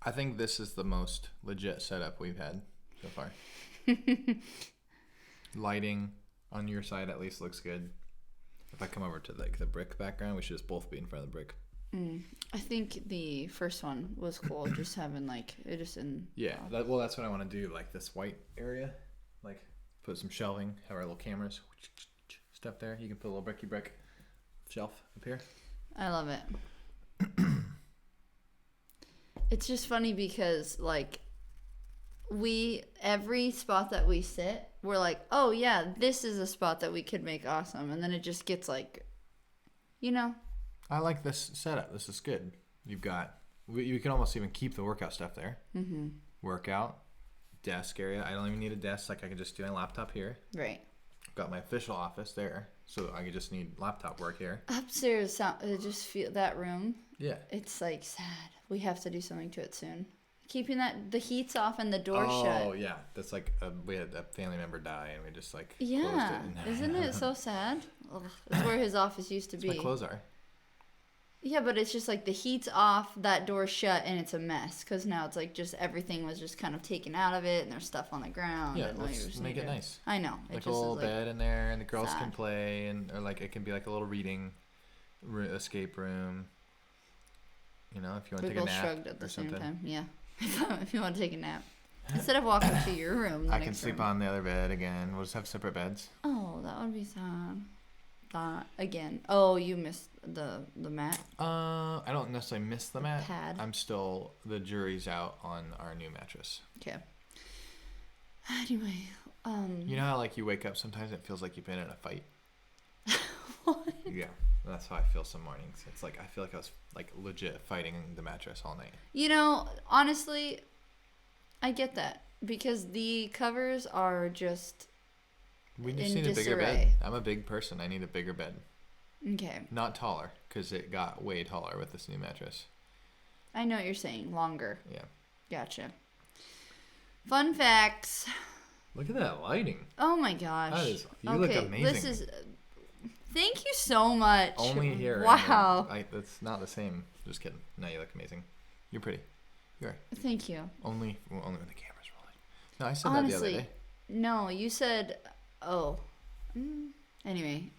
I think this is the most legit setup we've had so far. Lighting on your side at least looks good. If I come over to like the brick background, we should just both be in front of the brick. I think the first one was cool, just having like it just in. Yeah, that's what I want to do. Like this white area, like put some shelving, have our little cameras, stuff there. You can put a little brick shelf up here. I love it. It's just funny because like every spot that we sit, we're like, oh yeah, this is a spot that we could make awesome, and then it just gets like, you know. I like this setup. This is good. You can almost even keep the workout stuff there. Mm-hmm. Workout, desk area. I don't even need a desk. Like I can just do my laptop here. Right. Got my official office there, so I just need laptop work here. Upstairs, just feel that room. Yeah. It's like sad. We have to do something to it soon. Keeping the heat's off and the door shut. Oh yeah, that's like we had a family member die and we just like yeah. closed it. Isn't it so sad? Ugh, it's where his office used to be. My clothes are. Yeah, but it's just like the heat's off, that door's shut, and it's a mess. Because now it's like just everything was just kind of taken out of it, and there's stuff on the ground. Yeah, and let's make it nice. I know. Like a little bed in there, and the girls can play, or like it can be like a little reading escape room. You know, if you want to take a nap shrugged at the or same something. time. Yeah, if you want to take a nap. Instead of walking to your room, I can sleep on the other bed again. We'll just have separate beds. Oh, that would be sad. Again. Oh, you missed the mat? I don't necessarily miss the mat. Pad. The jury's out on our new mattress. Okay. Anyway, You know how like you wake up sometimes it feels like you've been in a fight? What? Yeah. That's how I feel some mornings. It's like I feel like I was like legit fighting the mattress all night. You know, honestly, I get that because the covers are just We just in need a bigger disarray. bed. I'm a big person. I need a bigger bed. Okay. Not taller, because it got way taller with this new mattress. I know what you're saying. Longer. Yeah. Gotcha. Fun facts. Look at that lighting. Oh my gosh. You look amazing. Thank you so much. Only here. Wow. That's not the same. Just kidding. No, you look amazing. You're pretty. You are. Thank you. Only when the camera's rolling. No, I said Honestly, that the other day. No, you said, oh. Anyway,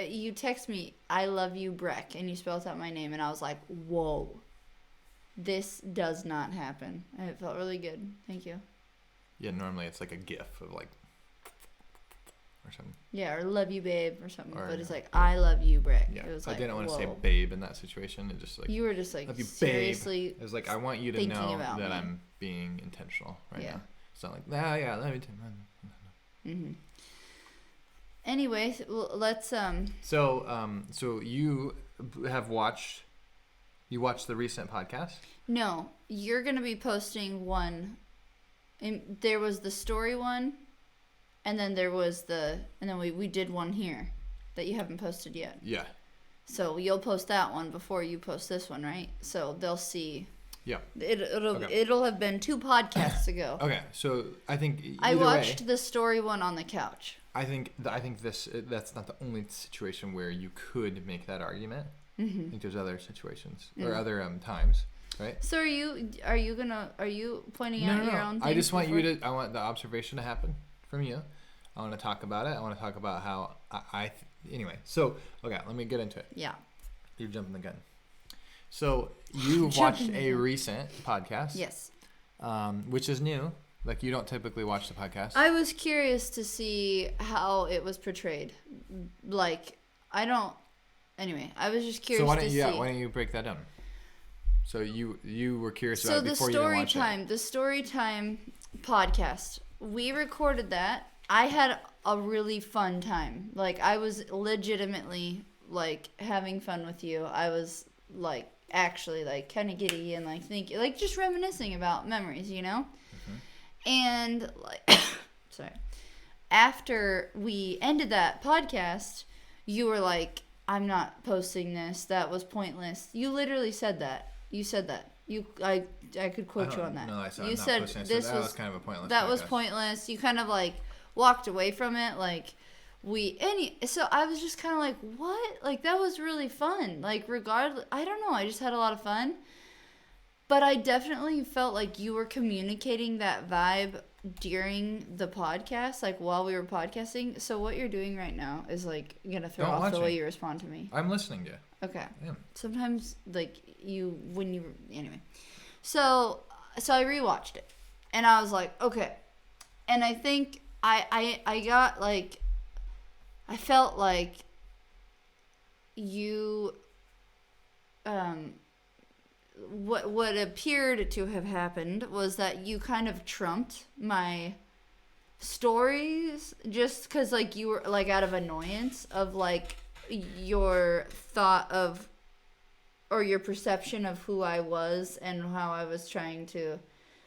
you text me, I love you, Breck, and you spelled out my name, and I was like, whoa. This does not happen. It felt really good. Thank you. Yeah, normally it's like a gif of like, or something. Yeah, or love you, babe, or something. Or, but it's like, I love you, Breck. Yeah, it was I like, didn't want to say whoa. babe in that situation. It just like, You were just like, love you, seriously. babe. It was like, I want you to thinking know about that me. I'm being intentional right Yeah. now. It's not like, yeah, love you too. Mm-hmm. Anyway, let's So you have watched the recent podcast? No, you're gonna be posting one. And there was the story one, and then we did one here that you haven't posted yet. Yeah. So you'll post that one before you post this one, right? So they'll see. Yeah. It'll have been 2 podcasts ago. Okay, so I think I watched the story one on the couch. I think that's not the only situation where you could make that argument. Mm-hmm. I think there's other situations or other times, right? So are you pointing out your own? I just want I want the observation to happen from you. I want to talk about it. I want to talk about how anyway. So okay, let me get into it. Yeah. You're jumping the gun. So you watched a recent podcast. Yes. Which is new. Like you don't typically watch the podcast. I was curious to see how it was portrayed. Like I don't. Anyway, I was just curious. So why don't you break that down? So you were curious about it before you didn't watch it. The story time podcast. We recorded that. I had a really fun time. Like I was legitimately like having fun with you. I was like actually like kind of giddy and like thinking like just reminiscing about memories, you know? Mm-hmm. And like sorry. After we ended that podcast, you were like, I'm not posting this. That was pointless. You literally said that. You said that. I could quote you on that. No, I said you said this was kind of a pointless. That podcast. was pointless. You kind of like walked away from it. Like so I was just kind of like, what? Like that was really fun. Like regardless, I don't know. I just had a lot of fun. But I definitely felt like you were communicating that vibe during the podcast, like while we were podcasting. So what you're doing right now is like gonna throw Don't off watch the way me. you respond to me. I'm listening to you. Okay. I am. Sometimes like anyway. So I rewatched it and I was like, okay. And I think I got like I felt like you what appeared to have happened was that you kind of trumped my stories just because like you were like out of annoyance of like your thought of or your perception of who I was and how I was trying to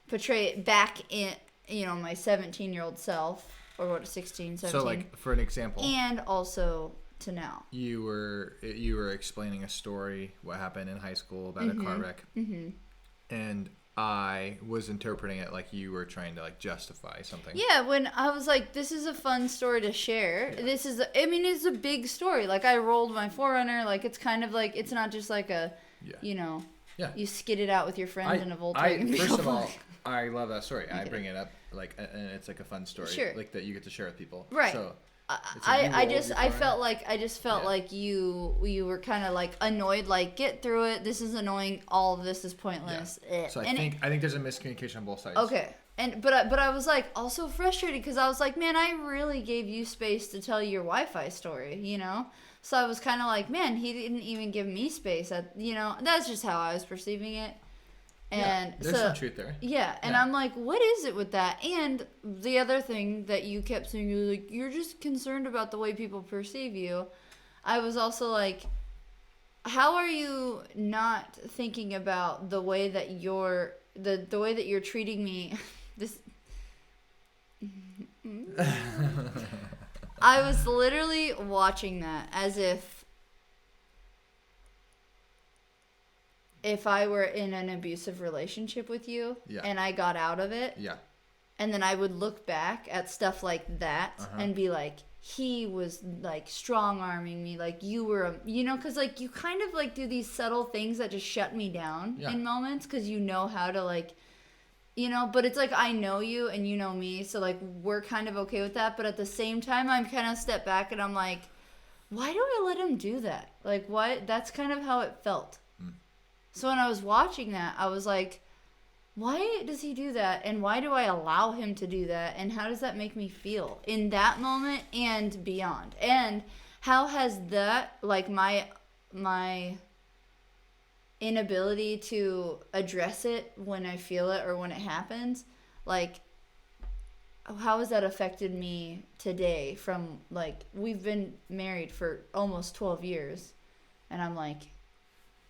portray it back in my 17-year-old self or what 16 17 So like for an example, and also to now. you were explaining a story, what happened in high school about a car wreck, and I was interpreting it like you were trying to like justify something. Yeah, when I was like, this is a fun story to share. Yeah. It's a big story. Like I rolled my Forerunner. Like it's kind of like, it's not just like a, Yeah. Yeah. you skid it out with your friends in a Volkswagen. First of all, I love that story. I bring it up like, and it's like a fun story, Sure. like that you get to share with people. Right. So I just felt like you were kind of like annoyed, like get through it. This is annoying. All of this is pointless. Yeah. So I think there's a miscommunication on both sides. Okay. But I was like also frustrated because I was like, man, I really gave you space to tell your Wi-Fi story, So I was kind of like, man, he didn't even give me space. That's just how I was perceiving it. And there's some truth there. Yeah, and I'm like, what is it with that? And the other thing that you kept saying, you're just concerned about the way people perceive you. I was also like, how are you not thinking about the way that you're the way that you're treating me? This. I was literally watching that as if I were in an abusive relationship with you and I got out of it, and then I would look back at stuff like that and be like, he was like strong arming me, like you were, because like you kind of like do these subtle things that just shut me down in moments because you know how to like, but it's like I know you and you know me, so like we're kind of okay with that, but at the same time I'm kind of step back and I'm like, why do I let him do that? Like why? That's kind of how it felt. So when I was watching that, I was like, why does he do that? And why do I allow him to do that? And how does that make me feel in that moment and beyond? And how has that, like my inability to address it when I feel it or when it happens, like, how has that affected me today from, like, we've been married for almost 12 years. And I'm like,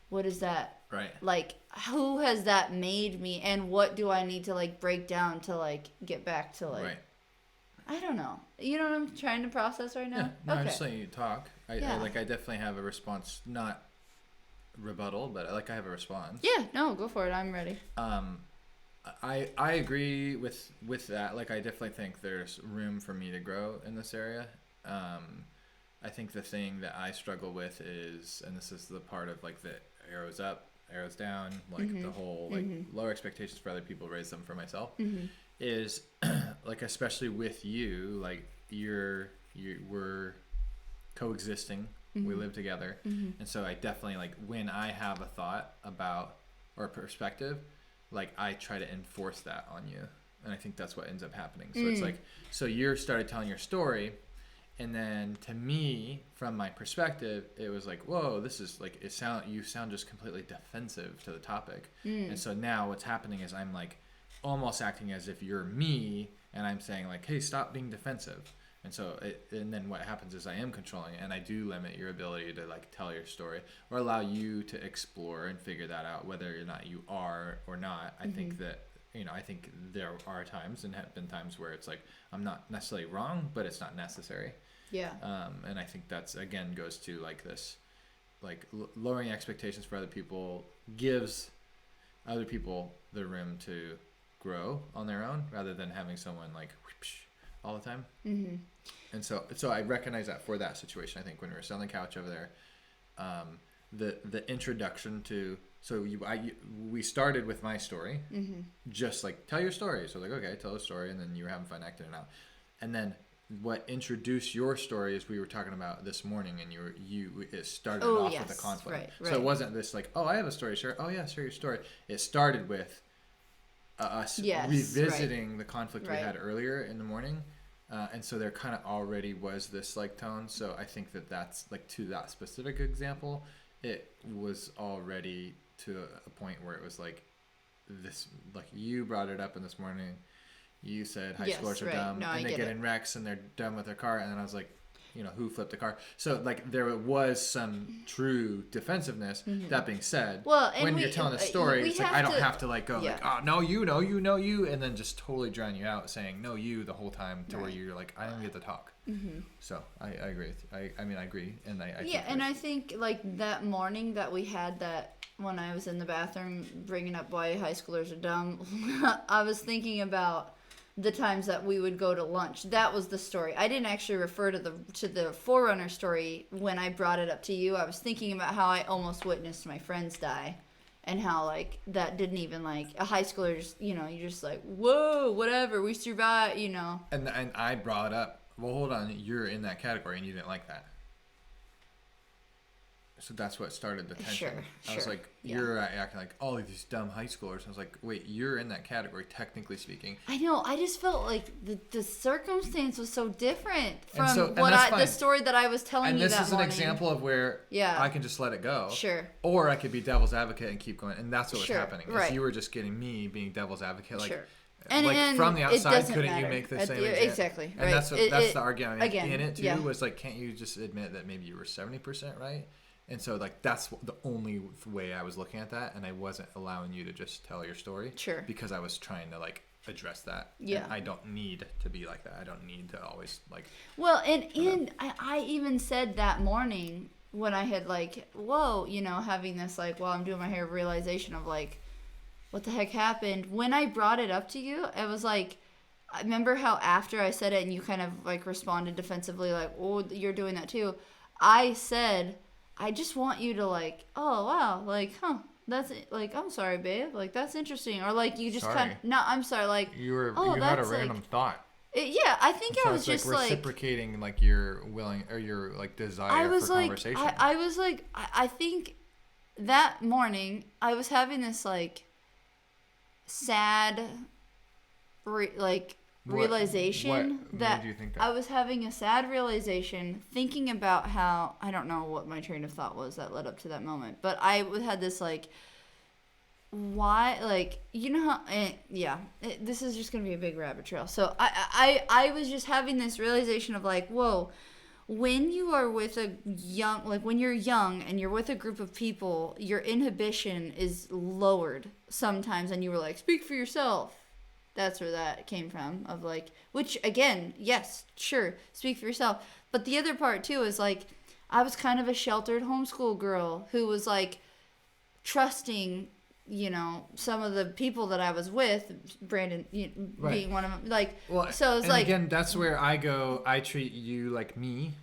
what is that? Right. Like, who has that made me, and what do I need to like break down to like get back to like? Right. I don't know. You know what I'm trying to process right now? Yeah. No, okay. I'm just letting you talk. I definitely have a response, not rebuttal, but I have a response. Yeah. No, go for it. I'm ready. I agree with that. Like, I definitely think there's room for me to grow in this area. I think the thing that I struggle with is, and this is the part of like the arrows up, arrows down, like the whole like lower expectations for other people, raise them for myself, is like, especially with you, like we're coexisting, we live together, and so I definitely, like, when I have a thought about or a perspective, like I try to enforce that on you, and I think that's what ends up happening. So it's like, so you started telling your story. And then to me, from my perspective, it was like, whoa, this is like, you sound just completely defensive to the topic. And so now what's happening is I'm like almost acting as if you're me, and I'm saying like, hey, stop being defensive. And so and then what happens is I am controlling it, and I do limit your ability to like tell your story or allow you to explore and figure that out, whether or not you are or not. I think that, I think there are times and have been times where it's like, I'm not necessarily wrong, but it's not necessary. Yeah. And I think that's, again, goes to like this, like lowering expectations for other people gives other people the room to grow on their own rather than having someone like whoosh, all the time. And so I recognize that for that situation. I think when we were sitting on the couch over there, the introduction to. So we started with my story, just like tell your story. So like, okay, tell a story, and then you were having fun acting it out, and then what introduced your story is we were talking about this morning, and it started off with a conflict. Right. So it wasn't this like, oh, I have a story, share. Oh yeah, share your story. It started with us revisiting the conflict we had earlier in the morning. And so there kind of already was this like tone. So I think that's like, to that specific example, it was already to a point where it was like this, like you brought it up in this morning. You said high schoolers are dumb, and they get in wrecks and they're done with their car. And then I was like, who flipped the car? So like there was some true defensiveness. That being said, when you're telling a story, it's like I don't have to like go like, oh no, you, and then just totally drown you out saying no, you the whole time to where you're like, I don't get to talk. So I agree with you. I mean I agree, and I and I think like that morning that we had that when I was in the bathroom bringing up why high schoolers are dumb, I was thinking about the times that we would go to lunch. That was the story. I didn't actually refer to the Forerunner story when I brought it up to you. I was thinking about how I almost witnessed my friends die, and how like that didn't even like a high schooler just you're just like, whoa, whatever, we survived, And I brought up, well, hold on, you're in that category and you didn't like that. So that's what started the tension. I was like, you're acting like, oh, these dumb high schoolers. I was like, wait, you're in that category, technically speaking. I know. I just felt like the circumstance was so different from the story that I was telling you that morning. And this is an example of where I can just let it go. Sure. Or I could be devil's advocate and keep going. And that's what was happening. Right. You were just getting me being devil's advocate. Like, and from the outside, couldn't you make the same example? Exactly. And that's the argument in it, too, was like, can't you just admit that maybe you were 70% right? And so, like, that's the only way I was looking at that, and I wasn't allowing you to just tell your story. Sure. Because I was trying to, like, address that. Yeah. And I don't need to be like that. I don't need to always, like... Well, and I even said that morning when I had, like, whoa, having this, like, while I'm doing my hair, realization of, like, what the heck happened? When I brought it up to you, it was, like... I remember how after I said it and you kind of, like, responded defensively, like, oh, you're doing that, too. I said... I just want you to like, oh wow, like, that's like, I'm sorry, babe, like that's interesting, or like you just kind of, no, I'm sorry, like you had a random thought. I think so I was just like reciprocating like your willing or your like desire for conversation. I was like, I think that morning I was having this like sad, realization that I was having a sad realization thinking about how I don't know what my train of thought was that led up to that moment, but I had this like, why, like, how this is just gonna be a big rabbit trail. So I was just having this realization of like, whoa, when you are with when you're young and you're with a group of people, your inhibition is lowered sometimes, and you were like, speak for yourself. That's where that came from, of like, which again, yes, sure, speak for yourself. But the other part too is like, I was kind of a sheltered homeschool girl who was like trusting, some of the people that I was with, Brandon being one of them. Like, so it's like, again, that's where I treat you like me.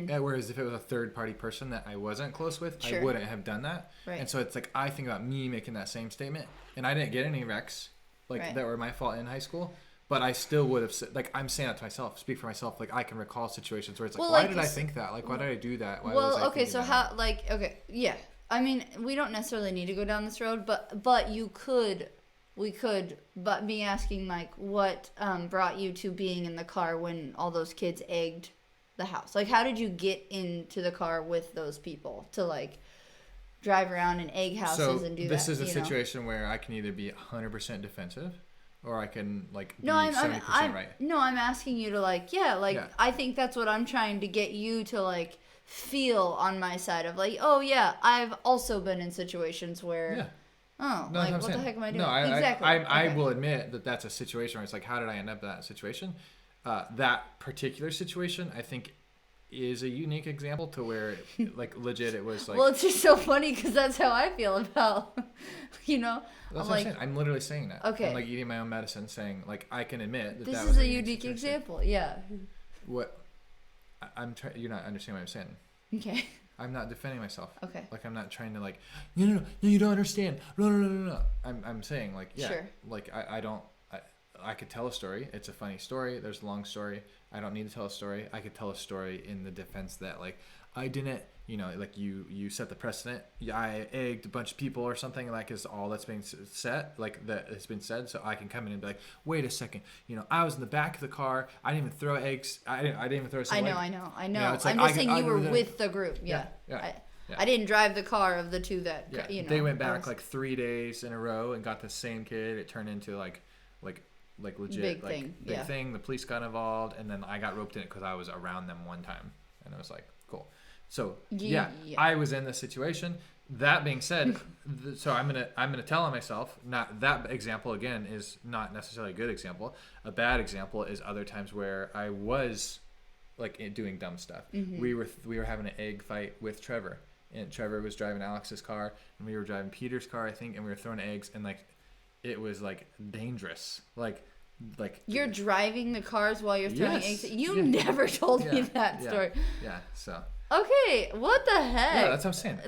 Whereas if it was a third party person that I wasn't close with, I wouldn't have done that. Right. And so it's like, I think about me making that same statement, and I didn't get any wrecks. That were my fault in high school, but I still would have said, like, I'm saying that to myself, speak for myself. Like, I can recall situations where it's like, why did I think that? Like, why did I do that? Why was I okay, so how, like, okay, yeah. I mean, we don't necessarily need to go down this road, but we could, but me asking, like, what brought you to being in the car when all those kids egged the house? Like, how did you get into the car with those people to, like, drive around and egg houses and do that? This is a situation where I can either be 100% defensive or I can like be 70% right. No, I'm asking you to like, I think that's what I'm trying to get you to like feel on my side of like, oh yeah, I've also been in situations where what the heck am I doing? No, exactly. I will admit that that's a situation where it's like, how did I end up in that situation? That particular situation, I think, is a unique example to where like legit it was like, well, it's just so funny because that's how I feel about that's what I'm saying. I'm literally saying that. Okay. I'm like eating my own medicine, saying like I can admit that this that is was a unique example. Yeah. What I'm trying, you're not understanding what I'm saying. Okay. I'm not defending myself. Okay. Like, I'm not trying to like, no, you don't understand. No. I'm saying like, yeah, Sure. like I could tell a story. It's a funny story. There's a long story. I don't need to tell a story. I could tell a story in the defense that like I didn't, like you set the precedent. I egged a bunch of people or something, like is all that's being said, like that has been said. So I can come in and be like, wait a second, I was in the back of the car. I didn't even throw eggs. I didn't even throw. I know. It's like, I'm just saying you were with the group. Yeah. Yeah. I didn't drive the car of the two that. Yeah. They went back like 3 days in a row and got the same kid. It turned into like legit big thing. The police got involved, and then I got roped in it because I was around them one time, and it was like cool. So yeah, I was in this situation. That being said, so I'm gonna tell myself, not that example again is not necessarily a good example. A bad example is other times where I was like doing dumb stuff. Mm-hmm. We were having an egg fight with Trevor, and Trevor was driving Alex's car, and we were driving Peter's car, I think, and we were throwing eggs, and like it was like dangerous, like you're driving the cars while you're throwing eggs. You never told me that story. Yeah, so. Okay, what the heck? Yeah, that's what I'm saying.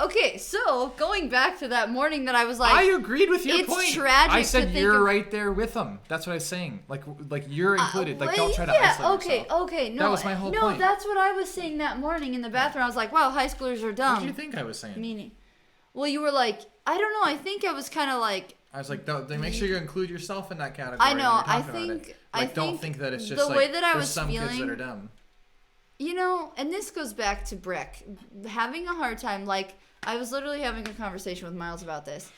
Okay. So going back to that morning that I was like, I agreed with your point. It's tragic. I said you're right there with them. That's what I was saying. Like you're included. Like don't try to isolate yourself. Okay. No, that was my whole point. No, that's what I was saying that morning in the bathroom. I was like, wow, high schoolers are dumb. What do you think I was saying? Meaning, well, you were like, I don't know. I think I was kind of like. I was like, don't make sure you include yourself in that category. I know. Don't think that it's just the way that I was some feeling, kids that are dumb. And this goes back to Brick having a hard time. Like, I was literally having a conversation with Miles about this.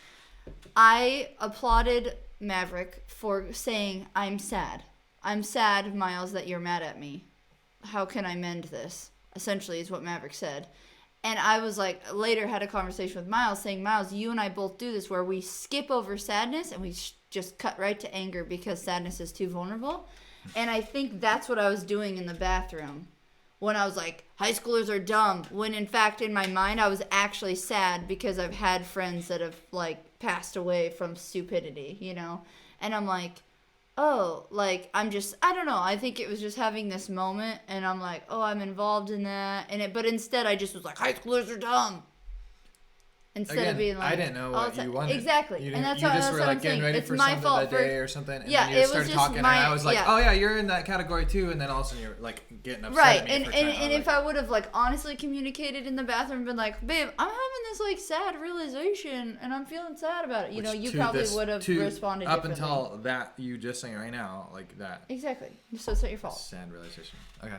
I applauded Maverick for saying, I'm sad. I'm sad, Miles, that you're mad at me. How can I mend this? Essentially is what Maverick said. And I was like, later had a conversation with Miles saying, Miles, you and I both do this where we skip over sadness and we just cut right to anger because sadness is too vulnerable. And I think that's what I was doing in the bathroom when I was like, high schoolers are dumb. When in fact, in my mind, I was actually sad because I've had friends that have like passed away from stupidity, And I'm like, oh, like, I don't know. I think it was just having this moment, and I'm like, oh, I'm involved in that. But instead, I just was like, high schoolers are dumb. Instead of being like, I didn't know what you wanted. Exactly. And that's you what just were like getting ready for something that day or something. And then you started talking, and I was like, oh, yeah, you're in that category too. And then all of a sudden, you're like getting upset. Right. And if I would have like honestly communicated in the bathroom and been like, babe, I'm having this like sad realization and I'm feeling sad about it. You probably would have responded up differently. Until that, you just saying right now, like that. Exactly. So it's not your fault. Sad realization. Okay.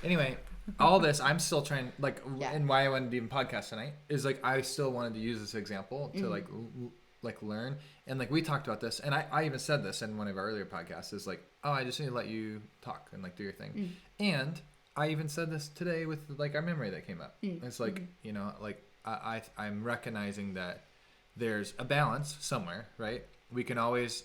Anyway, all this, I'm still trying, and why I wanted to do a podcast tonight is like I still wanted to use this example to like learn. And like we talked about this, and I even said this in one of our earlier podcasts is like, oh, I just need to let you talk and like do your thing. And I even said this today with like our memory that came up. It's like, I'm recognizing that there's a balance somewhere, right? We can always,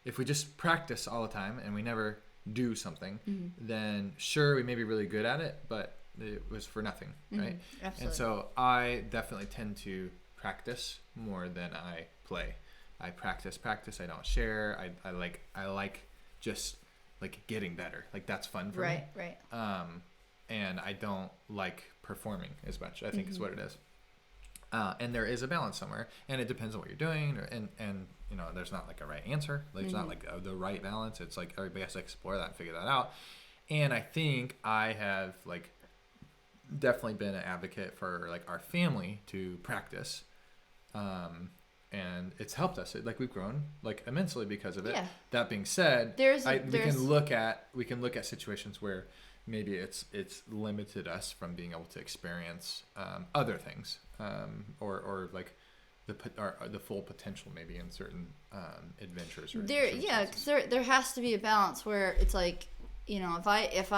if we just practice all the time and we never do something, then sure, we may be really good at it, but it was for nothing, right? Absolutely. And so I definitely tend to practice more than I play. I practice. I don't share. I like just like getting better. Like that's fun for me. Right. And I don't like performing as much, I think is what it is. And there is a balance somewhere, and it depends on what you're doing, and there's not like a right answer. Like it's not like the right balance. It's like everybody has to explore that and figure that out. And I think I have like definitely been an advocate for like our family to practice, and it's helped us. Like we've grown like immensely because of it. Yeah. That being said, we can look at situations where maybe it's limited us from being able to experience other things, or like the full potential maybe in certain adventures. Because there has to be a balance where it's like, if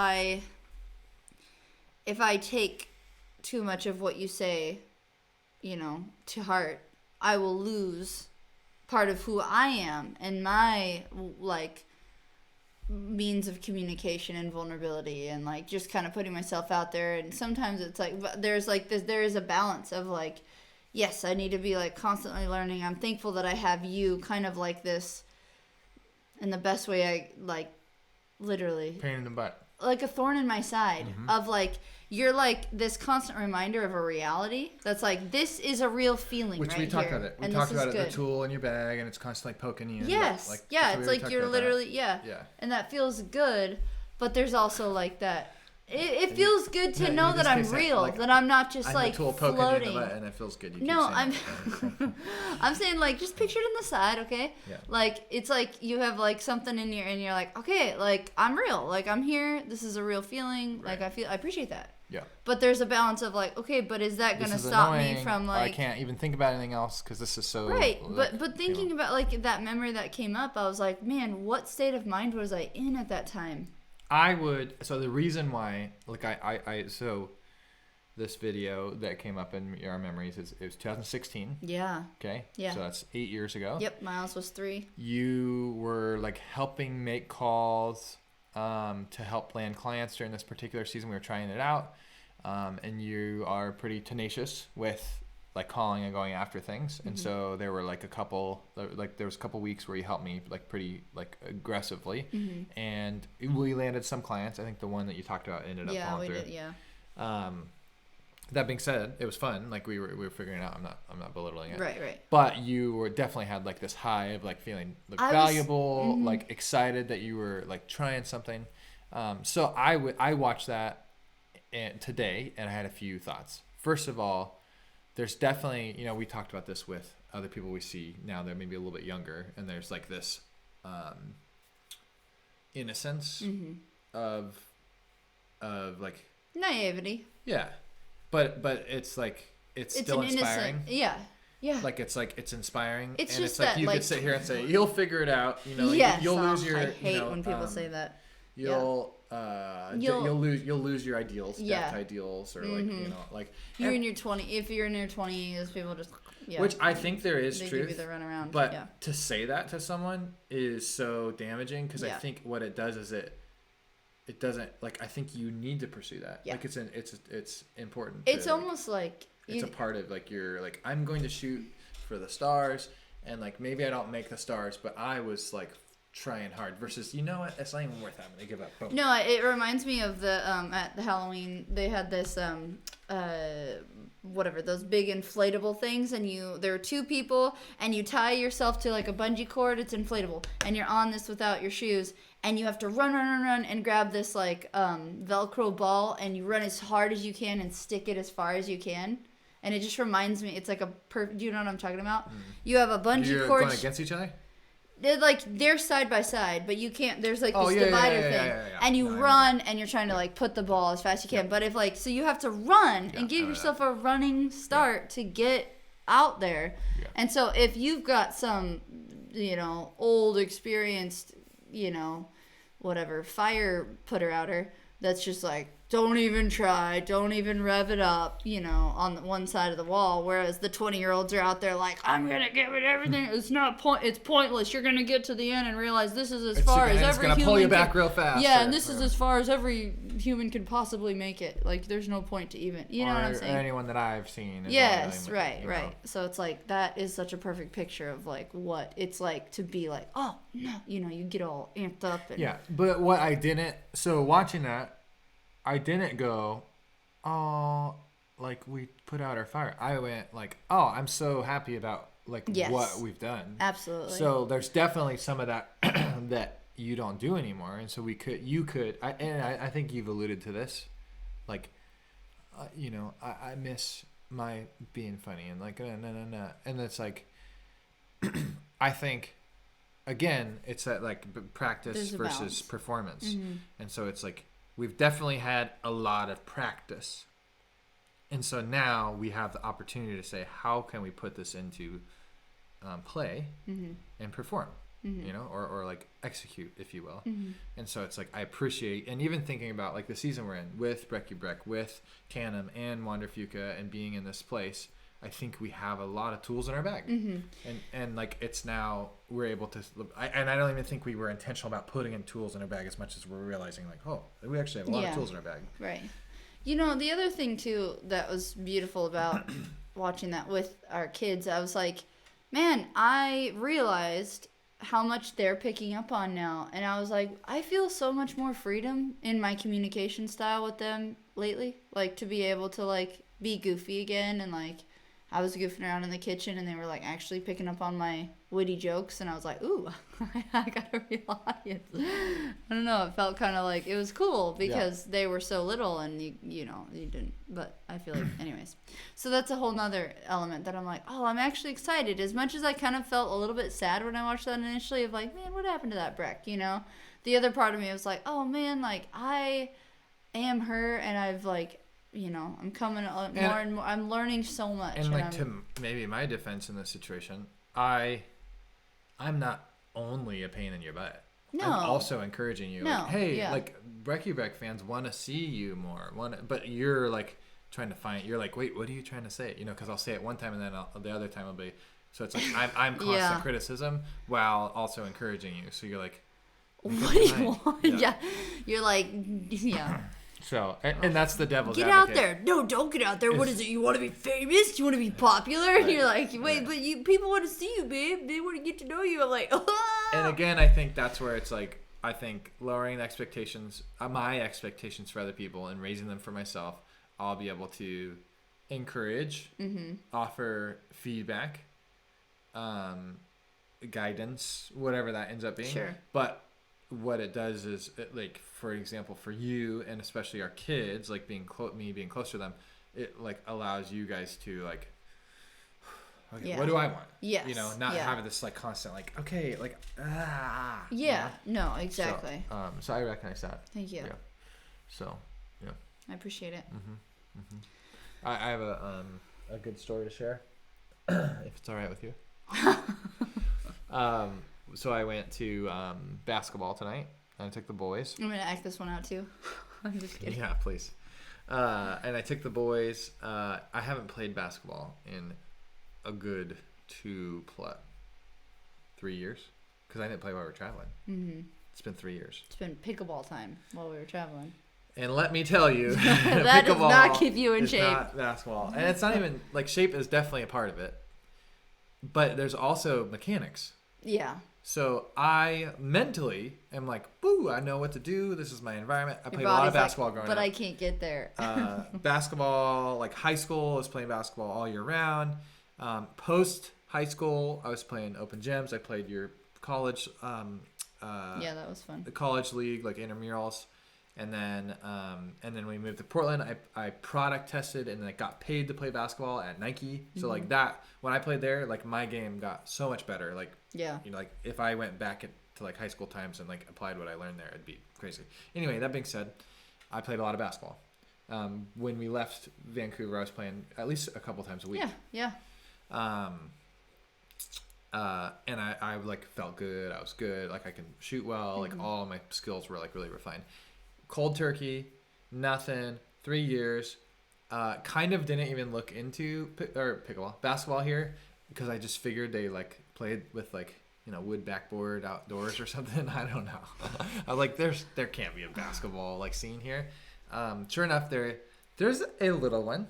I take too much of what you say, to heart, I will lose part of who I am and my like means of communication and vulnerability and like just kind of putting myself out there. And sometimes it's like there is a balance of like, yes, I need to be like constantly learning. I'm thankful that I have you kind of like this in the best way. I like literally pain in the butt, like a thorn in my side of like you're like this constant reminder of a reality that's like, this is a real feeling. Which right we talked here, about it. We and talked this is about it, good. the tool in your bag, and it's constantly poking you. Yes. Like, yeah. so It's we like talked you're about literally, that. yeah. And that feels good, but there's also like that. It And feels good to yeah, know you that just I'm keep saying, real, like, that I'm not just I'm like the tool poking floating. you in the butt, and it feels good. You keep No, saying I'm that. I'm saying like just picture it in the side, okay? Yeah. Like it's like you have like something in your and you're like, okay, like I'm real, like I'm here. This is a real feeling. Right. Like I appreciate that. Yeah. But there's a balance of like, okay, but is that This gonna is stop annoying, me from or like? I can't even think about anything else because this is so. Right, like, but thinking about like that memory that came up, I was like, man, what state of mind was I in at that time? I would. So the reason why, like, so this video that came up in our memories is it was 2016. Yeah. Okay. Yeah. So that's 8 years ago. Yep. Miles was 3. You were like helping make calls to help land clients during this particular season. We were trying it out, and you are pretty tenacious with like calling and going after things. And so there were like there was a couple weeks where you helped me like pretty like aggressively, and we landed some clients. I think the one that you talked about ended up falling through. Yeah, we did. Yeah. That being said, it was fun. Like we were figuring it out. I'm not belittling it. Right. But you were definitely had like this high of like feeling like valuable, like excited that you were like trying something. So I watched that today, and I had a few thoughts. First of all, there's definitely, we talked about this with other people we see now that maybe a little bit younger, and there's like this innocence of like naivety. Yeah. But it's like it's still inspiring. Yeah. Like it's inspiring. It's and just it's like that, you like, could sit here and say you'll figure it out. Yes, you'll lose your. I hate when people say that. You'll lose your ideals, Yeah. depth ideals, or like you're in your 20s. If you're in your 20s, people just which I think there is they truth. give you the runaround. But to say that to someone is so damaging because I think what it does is it doesn't, like, I think you need to pursue that. Yeah. Like it's important. It's almost like it's a part of like you're like, I'm going to shoot for the stars, and like maybe I don't make the stars, but I was like trying hard versus, you know what, it's not even worth having to give up. Boom. No, it reminds me of the at the Halloween they had this whatever, those big inflatable things, and there are 2 people, and you tie yourself to like a bungee cord. It's inflatable, and you're on this without your shoes, and you have to run and grab this like Velcro ball, and you run as hard as you can and stick it as far as you can. And it just reminds me, it's like do you know what I'm talking about? You have a bungee cord. Going against each other? They're side by side, but you can't. There's like this divider thing, and you run, and you're trying to like put the ball as fast as you can. But if like, so you have to run and give yourself a running start to get out there. Yeah. And so if you've got some, old experienced, whatever fire putter outer that's just like, don't even try, don't even rev it up, on the one side of the wall. Whereas the 20-year-olds are out there like, I'm going to give it everything. It's pointless. You're going to get to the end and realize this is as far as every human It's going to pull you back real fast. Yeah, and this is as far as every human can possibly make it. Like, there's no point to even, you know what I'm saying? Or anyone that I've seen. Yes, right. So it's like, that is such a perfect picture of like what it's like to be like, oh, no, you get all amped up. Yeah, but what I didn't, so watching that, I didn't go, oh, like we put out our fire. I went like, oh, I'm so happy about like what we've done. Absolutely. So there's definitely some of that that you don't do anymore. And so I think you've alluded to this. Like, I miss my being funny and like, no. And it's like, I think, again, it's that like practice versus performance. And so it's like, we've definitely had a lot of practice. And so now we have the opportunity to say, how can we put this into play and perform, or like execute, if you will. And so it's like, I appreciate, and even thinking about like the season we're in with Brekkie Brek, with Tandem and Wander Fuka, and being in this place, I think we have a lot of tools in our bag. And like, it's now we're able to, and I don't even think we were intentional about putting in tools in our bag as much as we're realizing like, oh, we actually have a lot of tools in our bag. Right. The other thing too that was beautiful about watching that with our kids, I was like, man, I realized how much they're picking up on now. And I was like, I feel so much more freedom in my communication style with them lately. Like, to be able to, like, be goofy again. And, like, I was goofing around in the kitchen and they were, like, actually picking up on my witty jokes. And I was like, ooh, I got a real audience. I don't know. It felt kind of like, it was cool because they were so little and, you know, you didn't. But I feel like, anyways. So that's a whole nother element that I'm like, oh, I'm actually excited. As much as I kind of felt a little bit sad when I watched that initially of like, man, what happened to that Breck, you know? The other part of me was like, oh, man, like, I am her and I've, like, you know, I'm coming more and more. I'm learning so much. And like, to maybe my defense in this situation, I'm not only a pain in your butt. No. I'm also encouraging you. No. Like, hey, Yeah. like, Brecky Breck fans want to see you more. But you're like trying to find. You're like, wait, what are you trying to say? You know, because I'll say it one time and then the other time I'll be. So it's like I'm constant criticism while also encouraging you. So you're like, what do you want? Yeah. You're like, yeah. So, and that's the devil's get advocate. out there. No, don't get out there. What is it? You want to be famous? You want to be popular? Right. And you're like, wait, but people want to see you, babe. They want to get to know you. I'm like, oh. And again, I think that's where it's like, I think lowering the expectations, my expectations for other people and raising them for myself, I'll be able to encourage, offer feedback, guidance, whatever that ends up being. Sure. But what it does is, like, for example, for you and especially our kids, like me being close to them, it like allows you guys to like, okay, what do I want? Yes. You know, not having this like constant like, okay, like, Yeah. You know? No, exactly. So I recognize that. Thank you. Yeah. So, yeah. I appreciate it. I have a good story to share, if it's all right with you. So I went to basketball tonight, and I took the boys. I'm gonna act this one out too. I'm just kidding. Yeah, please. And I took the boys. I haven't played basketball in a good 3 years, because I didn't play while we were traveling. It's been 3 years. It's been pickleball time while we were traveling. And let me tell you, that does not keep you in shape. Not basketball, and it's not even like shape is definitely a part of it, but there's also mechanics. Yeah. So I mentally am like, boo, I know what to do. This is my environment. I played a lot of basketball growing up. But I can't get there. Basketball, like high school, I was playing basketball all year round. Post high school, I was playing open gyms. I played your college. Yeah, that was fun. The college league, like intramurals. And then we moved to Portland. I product tested and like got paid to play basketball at Nike. So like that, when I played there, like my game got so much better. Like, yeah, you know, like if I went back to like high school times and like applied what I learned there, it'd be crazy. Anyway, that being said, I played a lot of basketball. When we left Vancouver, I was playing at least a couple times a week. Yeah. And I like felt good. I was good. Like I can shoot well. Like all of my skills were like really refined. Cold turkey, nothing. 3 years. Kind of didn't even look into pickleball, basketball here, because I just figured they like played with like, you know, wood backboard outdoors or something. I don't know. I was like, there can't be a basketball like scene here. Sure enough, there's a little one.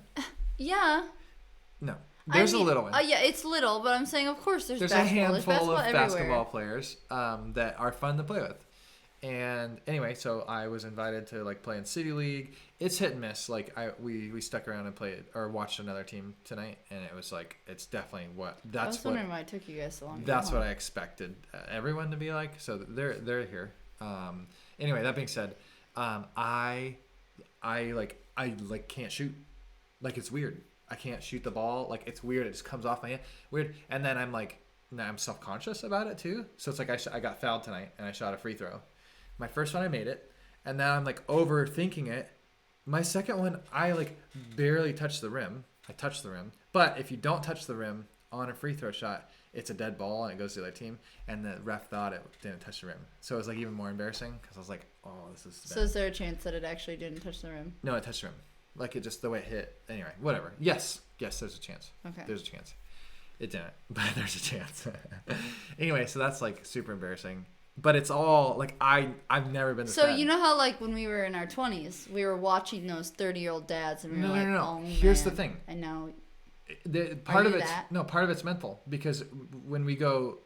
Yeah. No, there's a little one. Yeah, it's little, but I'm saying, of course, there's basketball. A handful of everywhere. basketball players that are fun to play with. And anyway, so I was invited to like play in City League. It's hit and miss. Like we stuck around and played or watched another team tonight, and it was like it's definitely I was wondering why it took you guys so long. That's what I expected everyone to be like. So they're here. Anyway, that being said, I can't shoot. Like it's weird. I can't shoot the ball. Like it's weird. It just comes off my hand. Weird. And then I'm self-conscious about it too. So it's like I got fouled tonight and I shot a free throw. My first one I made it, and now I'm like overthinking it. My second one I like barely touched the rim. I touched the rim, but if you don't touch the rim on a free throw shot, it's a dead ball and it goes to the other team. And the ref thought it didn't touch the rim, so it was like even more embarrassing because I was like, oh, this is bad. So is there a chance that it actually didn't touch the rim? No, it touched the rim. Like it just the way it hit. Anyway, whatever. Yes, there's a chance. Okay. There's a chance. It didn't, but there's a chance. Anyway, so that's like super embarrassing. But it's all like I've never been. So you know how like when we were in our 20s, we were watching those 30-year-old dads, and we were like, no. oh man. Here's the thing. And now. Part of it's mental, because when we go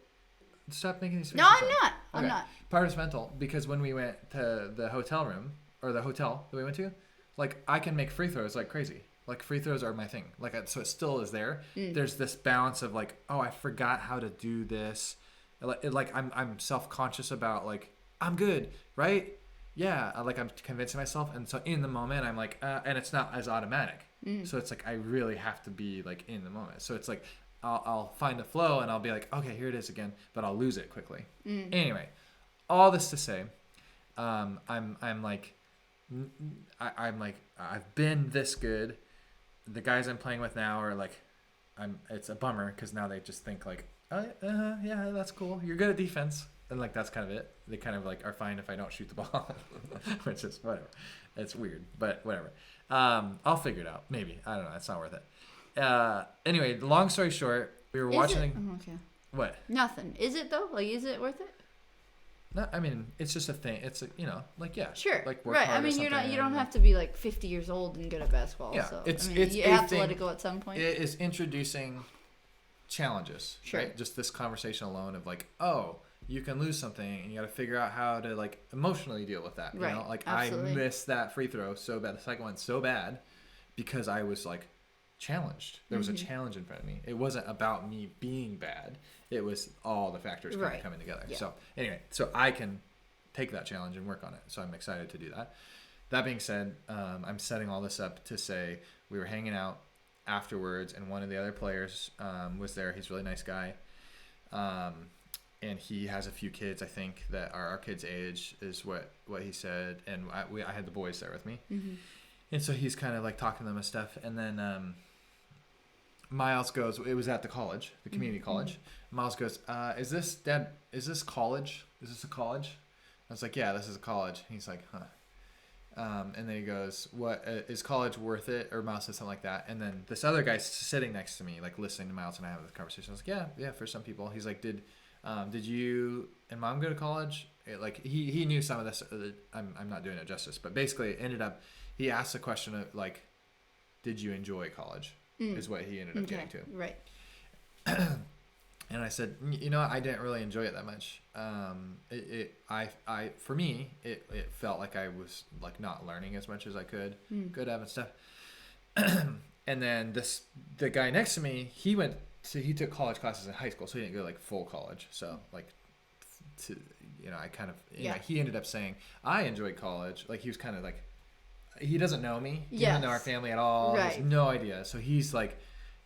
Stop making these faces. No, I'm not. I'm Okay. not. Part of it's mental because when we went to the hotel room or the hotel that we went to, like I can make free throws like crazy. Like free throws are my thing. Like so it still is there. There's this balance of like, oh, I forgot how to do this. Like I'm self-conscious about like I'm good, right? Yeah, like I'm convincing myself, and so in the moment I'm like, and it's not as automatic. So it's like I really have to be like in the moment. So it's like I'll find a flow and I'll be like, okay, here it is again, but I'll lose it quickly. Anyway, all this to say, I'm like, I'm like I've been this good. The guys I'm playing with now are like, it's a bummer because now they just think like, oh, yeah, that's cool. You're good at defense. And like, that's kind of it. They kind of like are fine if I don't shoot the ball, which is whatever. It's weird, but whatever. I'll figure it out. Maybe. I don't know. It's not worth it. Anyway, long story short, we were watching. Okay. What? Nothing. Is it though? Like, is it worth it? No, I mean, it's just a thing. It's a, like, yeah. Sure. Like work right. hard I mean, or you're not. You don't something, have to be like 50 years old and good at basketball. Yeah, So it's you a have to thing. let it go at some point. It is introducing challenges, Sure. right? Just this conversation alone of like, oh, you can lose something, and you got to figure out how to like emotionally deal with that. Right. You know, like Absolutely. I missed that free throw so bad, the second one so bad, because I was like challenged. There was a challenge in front of me. It wasn't about me being bad. It was all the factors kind Right. of coming together. Yeah. So anyway, so I can take that challenge and work on it. So I'm excited to do that. That being said, I'm setting all this up to say we were hanging out afterwards, and one of the other players was there. He's a really nice guy, and he has a few kids, I think, that are our kids' age, is what he said. And I had the boys there with me, and so he's kind of like talking to them and stuff. And then Miles goes, it was at the college, the community college. Miles goes, is this college? Is this a college? I was like, yeah, this is a college. He's like, huh. And then he goes, what, is college worth it? Or Miles said something like that. And then this other guy's sitting next to me, like listening to Miles and I have this conversation. I was like, yeah, for some people. He's like, did you and Mom go to college? Like he knew some of this. I'm not doing it justice, but basically it ended up, he asked the question of like, did you enjoy college? Is what he ended up getting to. Right. And I said, I didn't really enjoy it that much. For me, it felt like I was like not learning as much as I could have and stuff. And then the guy next to me, he took college classes in high school, so he didn't go like full college. So like, I kind of, he ended up saying, I enjoyed college. Like he was kind of like, he doesn't know me. He doesn't know our family at all. Right. He has no idea. So he's like,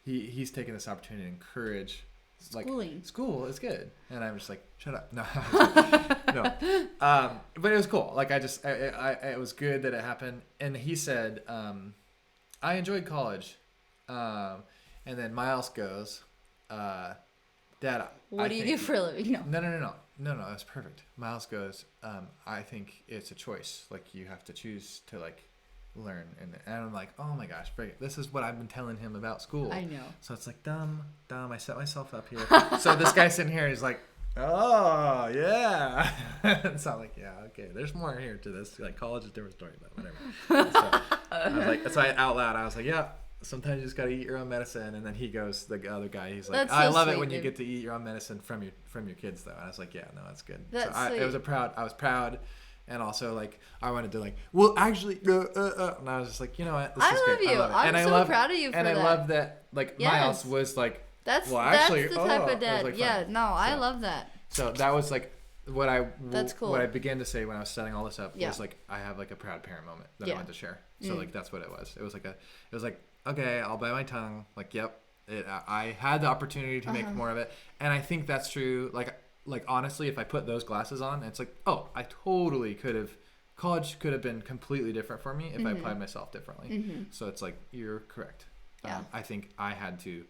he's taking this opportunity to encourage Schooling. School is good. And I'm just like, shut up. No. No. But it was cool. Like I it was good that it happened. And he said, I enjoyed college. And then Miles goes, Dad, what do you do for a living? No, that's perfect. Miles goes, I think it's a choice. Like you have to choose to like learn. And I'm like, oh my gosh, this is what I've been telling him about school. I know. So it's like, dumb, I set myself up here. So this guy sitting here is like, oh yeah. So I'm like, yeah, okay, there's more here to this. Like college is a different story, but whatever. So I was like, so out loud I was like, yeah, sometimes you just gotta eat your own medicine. And then he goes, the other guy, he's like, I love it when you get to eat your own medicine from your kids though. And I was like, yeah, no, that's good. I was proud. And also, like, I wanted to, like, well, actually, and I was just like, you know what? This is love great. you. I'm so proud of you for that. And I love that, like, Yes. Miles was like, That's well, actually, the type of it was, dad. like, Yeah, fun. no, I love that. So that was, like, That's cool. what I began to say when I was setting all this up Yeah. was, like, I have, like, a proud parent moment that Yeah. I wanted to share. So, like, that's what it was. It was like, okay, I'll bite my tongue. Like, yep. I had the opportunity to make more of it. And I think that's true. Like honestly, if I put those glasses on, it's like, oh, I totally could have. College could have been completely different for me if I applied myself differently. So it's like, you're correct. Yeah. I think I had to,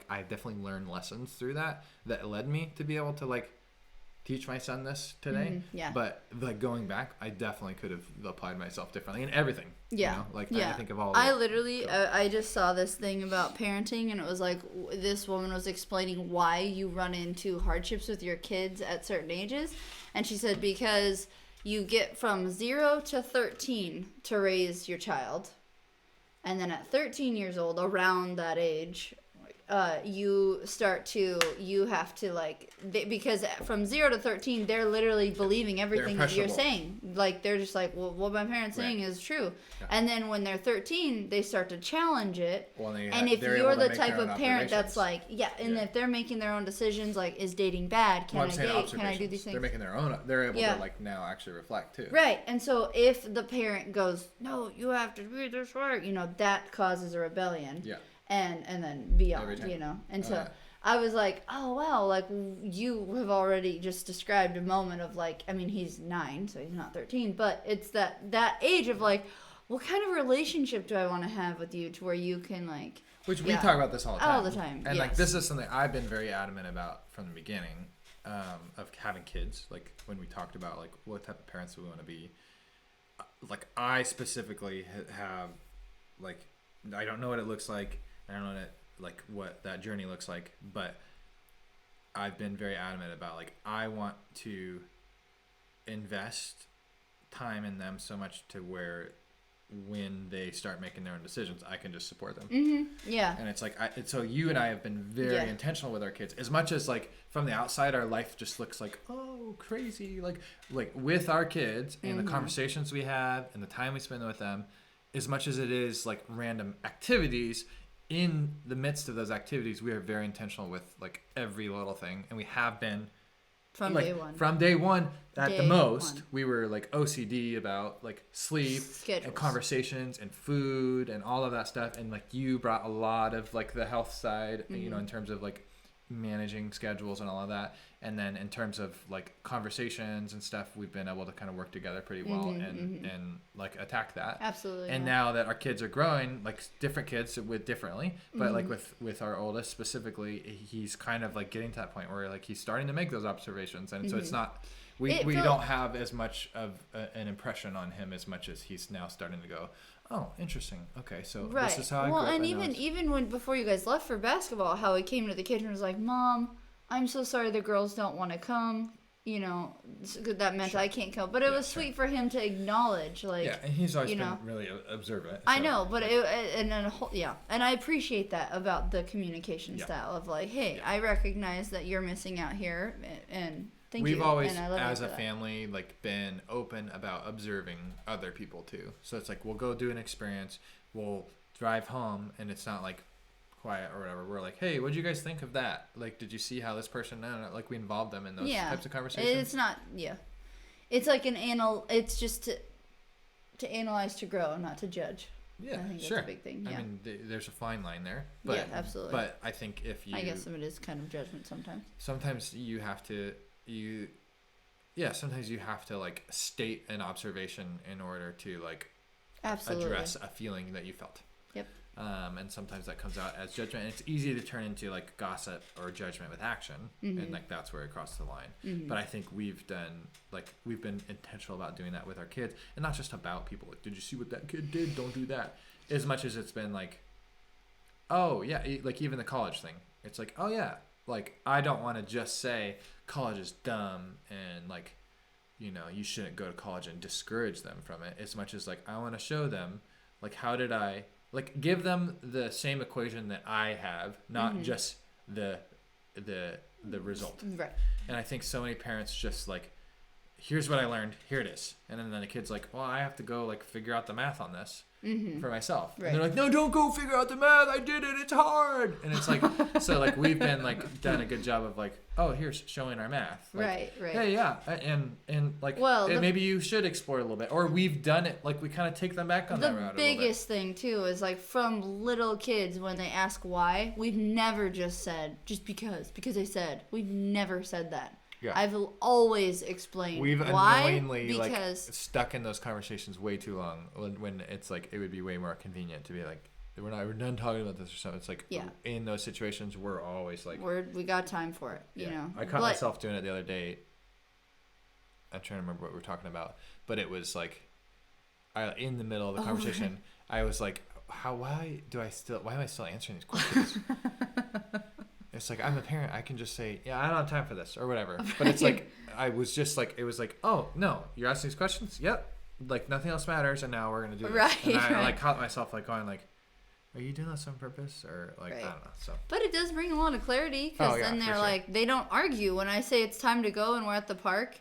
I definitely learned lessons through that led me to be able to like teach my son this today. Yeah. But like going back, I definitely could have applied myself differently in everything. Yeah. You know? Like yeah. I think of all. I literally, I just saw this thing about parenting, and it was like this woman was explaining why you run into hardships with your kids at certain ages, and she said because you get from 0 to 13 to raise your child, and then at 13 years old, around that age, you have to like because from 0 to 13 they're literally believing everything that you're saying. Like they're just like, well, what my parents saying is true. Yeah. And then when they're 13 they start to challenge it. Well, and if you're the type of parent that's like, if they're making their own decisions, like, is dating bad, can I date, can I do these things, they're making their own, they're able to like now actually reflect too, right? And so if the parent goes, no, you have to do this way, that causes a rebellion. And then beyond, and so I was like, oh wow, like you have already just described a moment of like, I mean, he's 9, so he's not 13, but it's that age of like, what kind of relationship do I want to have with you to where you can like, which we talk about this all the time, and like this is something I've been very adamant about from the beginning, of having kids. Like when we talked about like what type of parents we want to be, like I specifically have, like, I don't know what it looks like. I don't know what that journey looks like, but I've been very adamant about like I want to invest time in them so much to where when they start making their own decisions, I can just support them. Mm-hmm. Yeah. And it's like so you and I have been very intentional with our kids. As much as like from the outside our life just looks like, oh, crazy, like with our kids and the conversations we have and the time we spend with them, as much as it is like random activities, in the midst of those activities, we are very intentional with like every little thing, and we have been from day one. From day one, at the most, we were like OCD about like sleep schedules and conversations and food and all of that stuff. And like you brought a lot of like the health side, in terms of like managing schedules and all of that. And then in terms of like conversations and stuff, we've been able to kind of work together pretty well and like attack that. Absolutely. And now that our kids are growing, like different kids with differently, but like with our oldest specifically, he's kind of like getting to that point where like he's starting to make those observations. And so it's not, we don't have as much of an impression on him as much as he's now starting to go, oh, interesting. Okay, so this is how I grew up. Well, and even when before you guys left for basketball, how he came to the kitchen and was like, Mom, I'm so sorry the girls don't want to come. That meant I can't come. But it was sweet for him to acknowledge, like, and he's always been really observant. So. I know, but and I appreciate that about the communication style of like, hey, I recognize that you're missing out here, and thank you. We've always, as a family, like been open about observing other people too. So it's like we'll go do an experience, we'll drive home, and it's not like quiet or whatever. We're like, hey, what did you guys think of that? Like, did you see how this person? No, like we involve them in those types of conversations. It's not. It's like it's just to analyze, to grow, not to judge. Yeah, I think sure. That's a big thing. Yeah. I mean, there's a fine line there. But, yeah, absolutely. But I think if you, I guess it is kind of judgment sometimes. Sometimes you have to sometimes you have to like state an observation in order to like address a feeling that you felt. Yep. And sometimes that comes out as judgment. And it's easy to turn into like gossip or judgment with action, and like that's where it crosses the line. But I think we've been intentional about doing that with our kids, and not just about people. Like, did you see what that kid did? Don't do that. As much as it's been like, oh yeah, like even the college thing. It's like, oh yeah, like I don't want to just say college is dumb and like, you shouldn't go to college and discourage them from it. As much as like I want to show them like how did I. Like, give them the same equation that I have, not just the result. Right. And I think so many parents just, like, here's what I learned, here it is. And then the kid's like, well, I have to go, like, figure out the math on this for myself. Right. And they're like, no, don't go figure out the math. I did it. It's hard. And it's like, so, like, we've been, like, done a good job of, like, oh, here's showing our math. Like, right. Hey, yeah. And like, maybe you should explore a little bit. Or we've done it, like, we kind of take them back on that route. The biggest thing, too, is, like, from little kids, when they ask why, we've never just said, just because they said. We've never said that. Yeah. I've always explained We've why. Annoyingly like stuck in those conversations way too long when it's like it would be way more convenient to be like we're done talking about this or something. It's like in those situations we're always like we got time for it. You know. I caught myself doing it the other day. I'm trying to remember what we were talking about, but it was like in the middle of the conversation I was like, why am I still answering these questions? It's like, I'm a parent. I can just say, yeah, I don't have time for this or whatever. But it's like, it was like, oh, no, you're asking these questions? Yep. Like, nothing else matters. And now we're going to do this. Right. And I like caught myself like going like, are you doing this on purpose? Or like, Right. I don't know. So, But it does bring a lot of clarity because Oh, yeah, then for they're sure. like, they don't argue when I say it's time to go and we're at the park.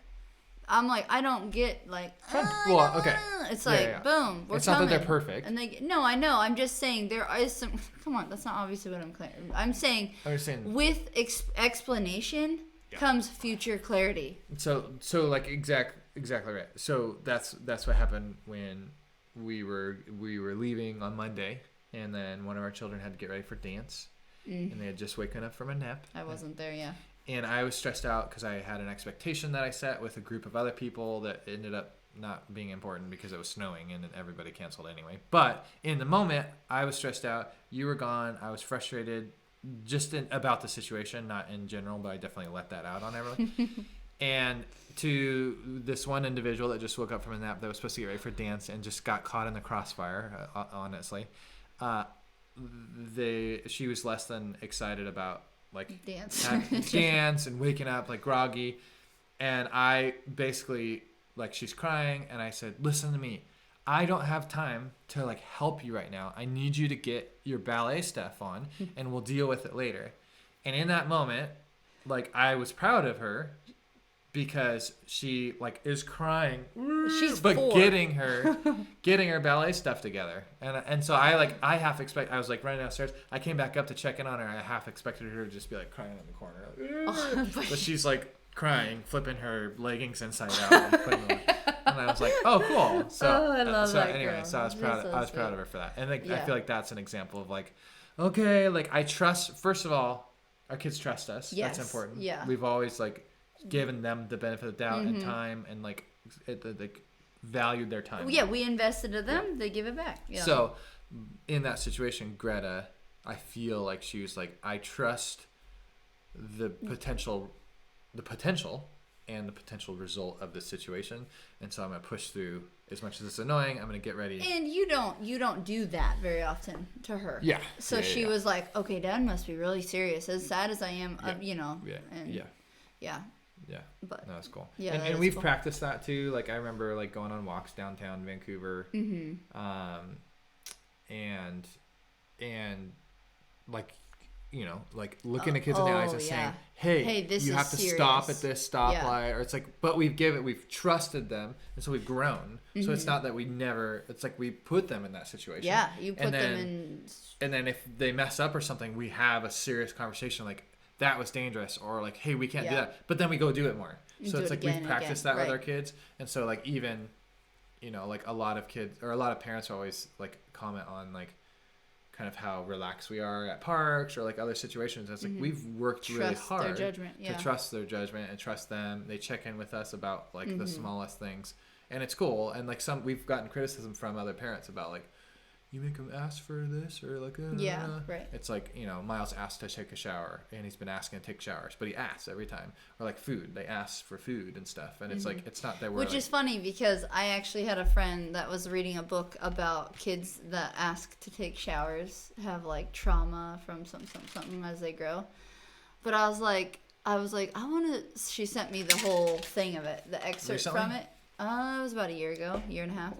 I'm like, I don't get like, Well, I don't okay. wanna." It's Yeah, like, yeah. boom, we're It's not that coming. they're perfect. And no, I know. I'm just saying there is some. Come on, that's not obviously what I'm clear. I'm saying I was saying, with explanation Yeah. comes future clarity. so like exactly right. So that's what happened when we were leaving on Monday, and then one of our children had to get ready for dance, and they had just woken up from a nap. I wasn't there, yeah. And I was stressed out because I had an expectation that I set with a group of other people that ended up not being important because it was snowing and then everybody canceled anyway. But in the moment, I was stressed out. You were gone. I was frustrated just about the situation, not in general, but I definitely let that out on everyone. And to this one individual that just woke up from a nap that was supposed to get ready for dance and just got caught in the crossfire, honestly, she was less than excited about like Dance. dance and waking up like groggy, and I basically like she's crying and I said, listen to me, I don't have time to like help you right now. I need you to get your ballet stuff on and we'll deal with it later. And in that moment, like I was proud of her because she like is crying, She's but 4. getting her ballet stuff together, and so I was like running downstairs. I came back up to check in on her. I half expected her to just be like crying in the corner, but she's like crying, flipping her leggings inside out, and putting them on. And I was like, oh cool. So I love that anyway, girl. so I was She's proud. so I was proud sweet. of her for that, and like I Yeah. feel like that's an example of like, okay, like I trust. First of all, our kids trust us. Yes. That's important. Yeah. We've always like given them the benefit of the doubt and time and like valued their time. Yeah, we invested in them. They give it back. Yeah. So in that situation, Greta, I feel like she was like, I trust the potential and the potential result of this situation, and so I'm gonna push through. As much as it's annoying, I'm gonna get ready. And you don't do that very often to her. Yeah. So Yeah, she yeah. was like, okay, Dad must be really serious. As sad as I am, you know. Yeah. And Yeah. Yeah. Yeah. But No, that's cool. Yeah, and that is we've cool. practiced that too. Like I remember like going on walks downtown Vancouver, and like like looking at kids in the eyes and saying, yeah. "Hey, Hey, this you is have to stop serious." at this stoplight," or it's like, but we've trusted them, and so we've grown. So it's not that we never. It's like we put them in that situation. yeah, you put And them then- in. And then if they mess up or something, we have a serious conversation like that was dangerous, or like, hey, we can't do Yeah. that. But then we go do it more. You So do it's it like again we've and practiced again, that with right. our kids, and so like even, like a lot of kids or a lot of parents always like comment on like kind of how relaxed we are at parks or like other situations. It's like we've worked really Trust their hard judgment, yeah. to trust their judgment and trust them. They check in with us about like the smallest things, and it's cool. And like we've gotten criticism from other parents about like, you make them ask for this or like Yeah, right. It's like Miles asked to take a shower and he's been asking to take showers, but he asks every time. Or like food, they ask for food and stuff, and it's like it's not that we're Which like, is funny because I actually had a friend that was reading a book about kids that ask to take showers have like trauma from something as they grow. But I was like, I want to. She sent me the whole thing of it, the excerpt Recently? from it. It was about a year ago, year and a half.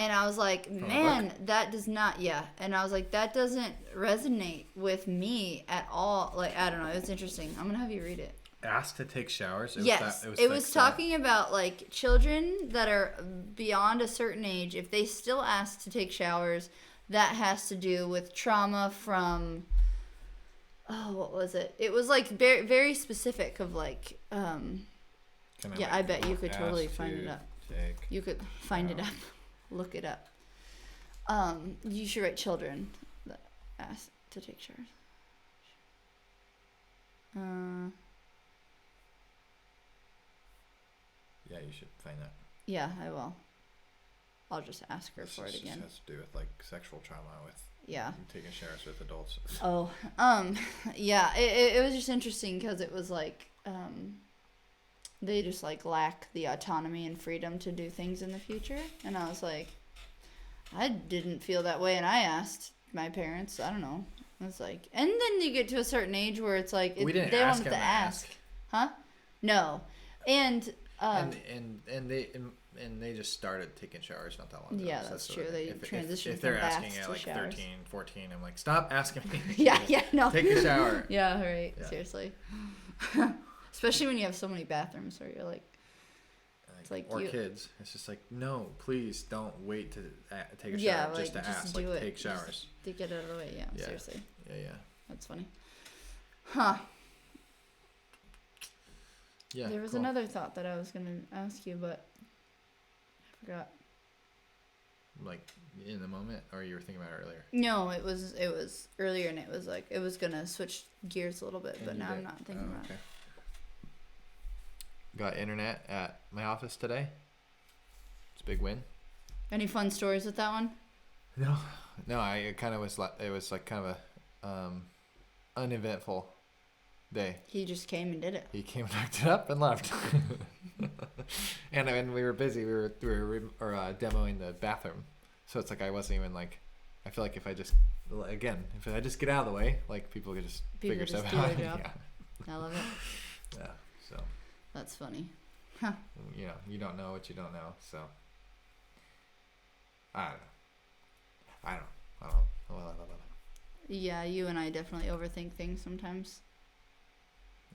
And I was like, a man, that does not, yeah. And I was like, that doesn't resonate with me at all. Like, I don't know. It was interesting. I'm going to have you read it. asked to take showers. Yes, it it like was talking about like children that are beyond a certain age. If they still ask to take showers, that has to do with trauma from. Oh, what was it? It was like very, very specific of like. Can Yeah, like, I bet you could ask totally find to it up. take- You could find it up, look it up. You should write children that ask to take showers. Yeah, you should find that. Yeah, I will. I'll just ask her for it This again. has to do with like sexual trauma with Yeah. taking showers with adults. Oh, yeah. It was just interesting because it was like, they just like lack the autonomy and freedom to do things in the future, and I was like, I didn't feel that way, and I asked my parents. I don't know. It's like, and then you get to a certain age where it's like We didn't they don't ask have them to to ask, huh? No, and and and they just started taking showers not that long ago. Yeah, so that's the true. thing. They If transitioned they're from asking baths at to like showers. 13, 14, I'm like, stop asking me. Yeah, no. Take a shower. Yeah, right. Yeah. Seriously. Especially when you have so many bathrooms where you're like, it's like or you- kids. It's just like, no, please don't wait to take a shower yeah, just like to just ask. do Like, it. take Just showers. to get it out of the way. Yeah, Yeah. seriously. Yeah, yeah. That's funny. Huh. Yeah. There was cool. another thought that I was going to ask you, but I forgot. Like in the moment, or you were thinking about it earlier? No, it was earlier, and it was like it was gonna switch gears a little bit, but And you now I'm did. not thinking Oh, about okay. it. Got internet at my office today. It's a big win. Any fun stories with that one? No, it kind of was like it was like kind of a uneventful day. He just came and did it. He came and hooked it up and left. and we were busy. We were demoing the bathroom, so it's like I wasn't even like. I feel like if I just get out of the way, like people could just People figure just stuff do out. their job. Yeah. I love it. Yeah. So That's funny. you don't know what you don't know. So I don't know. Yeah, you and I definitely overthink things sometimes.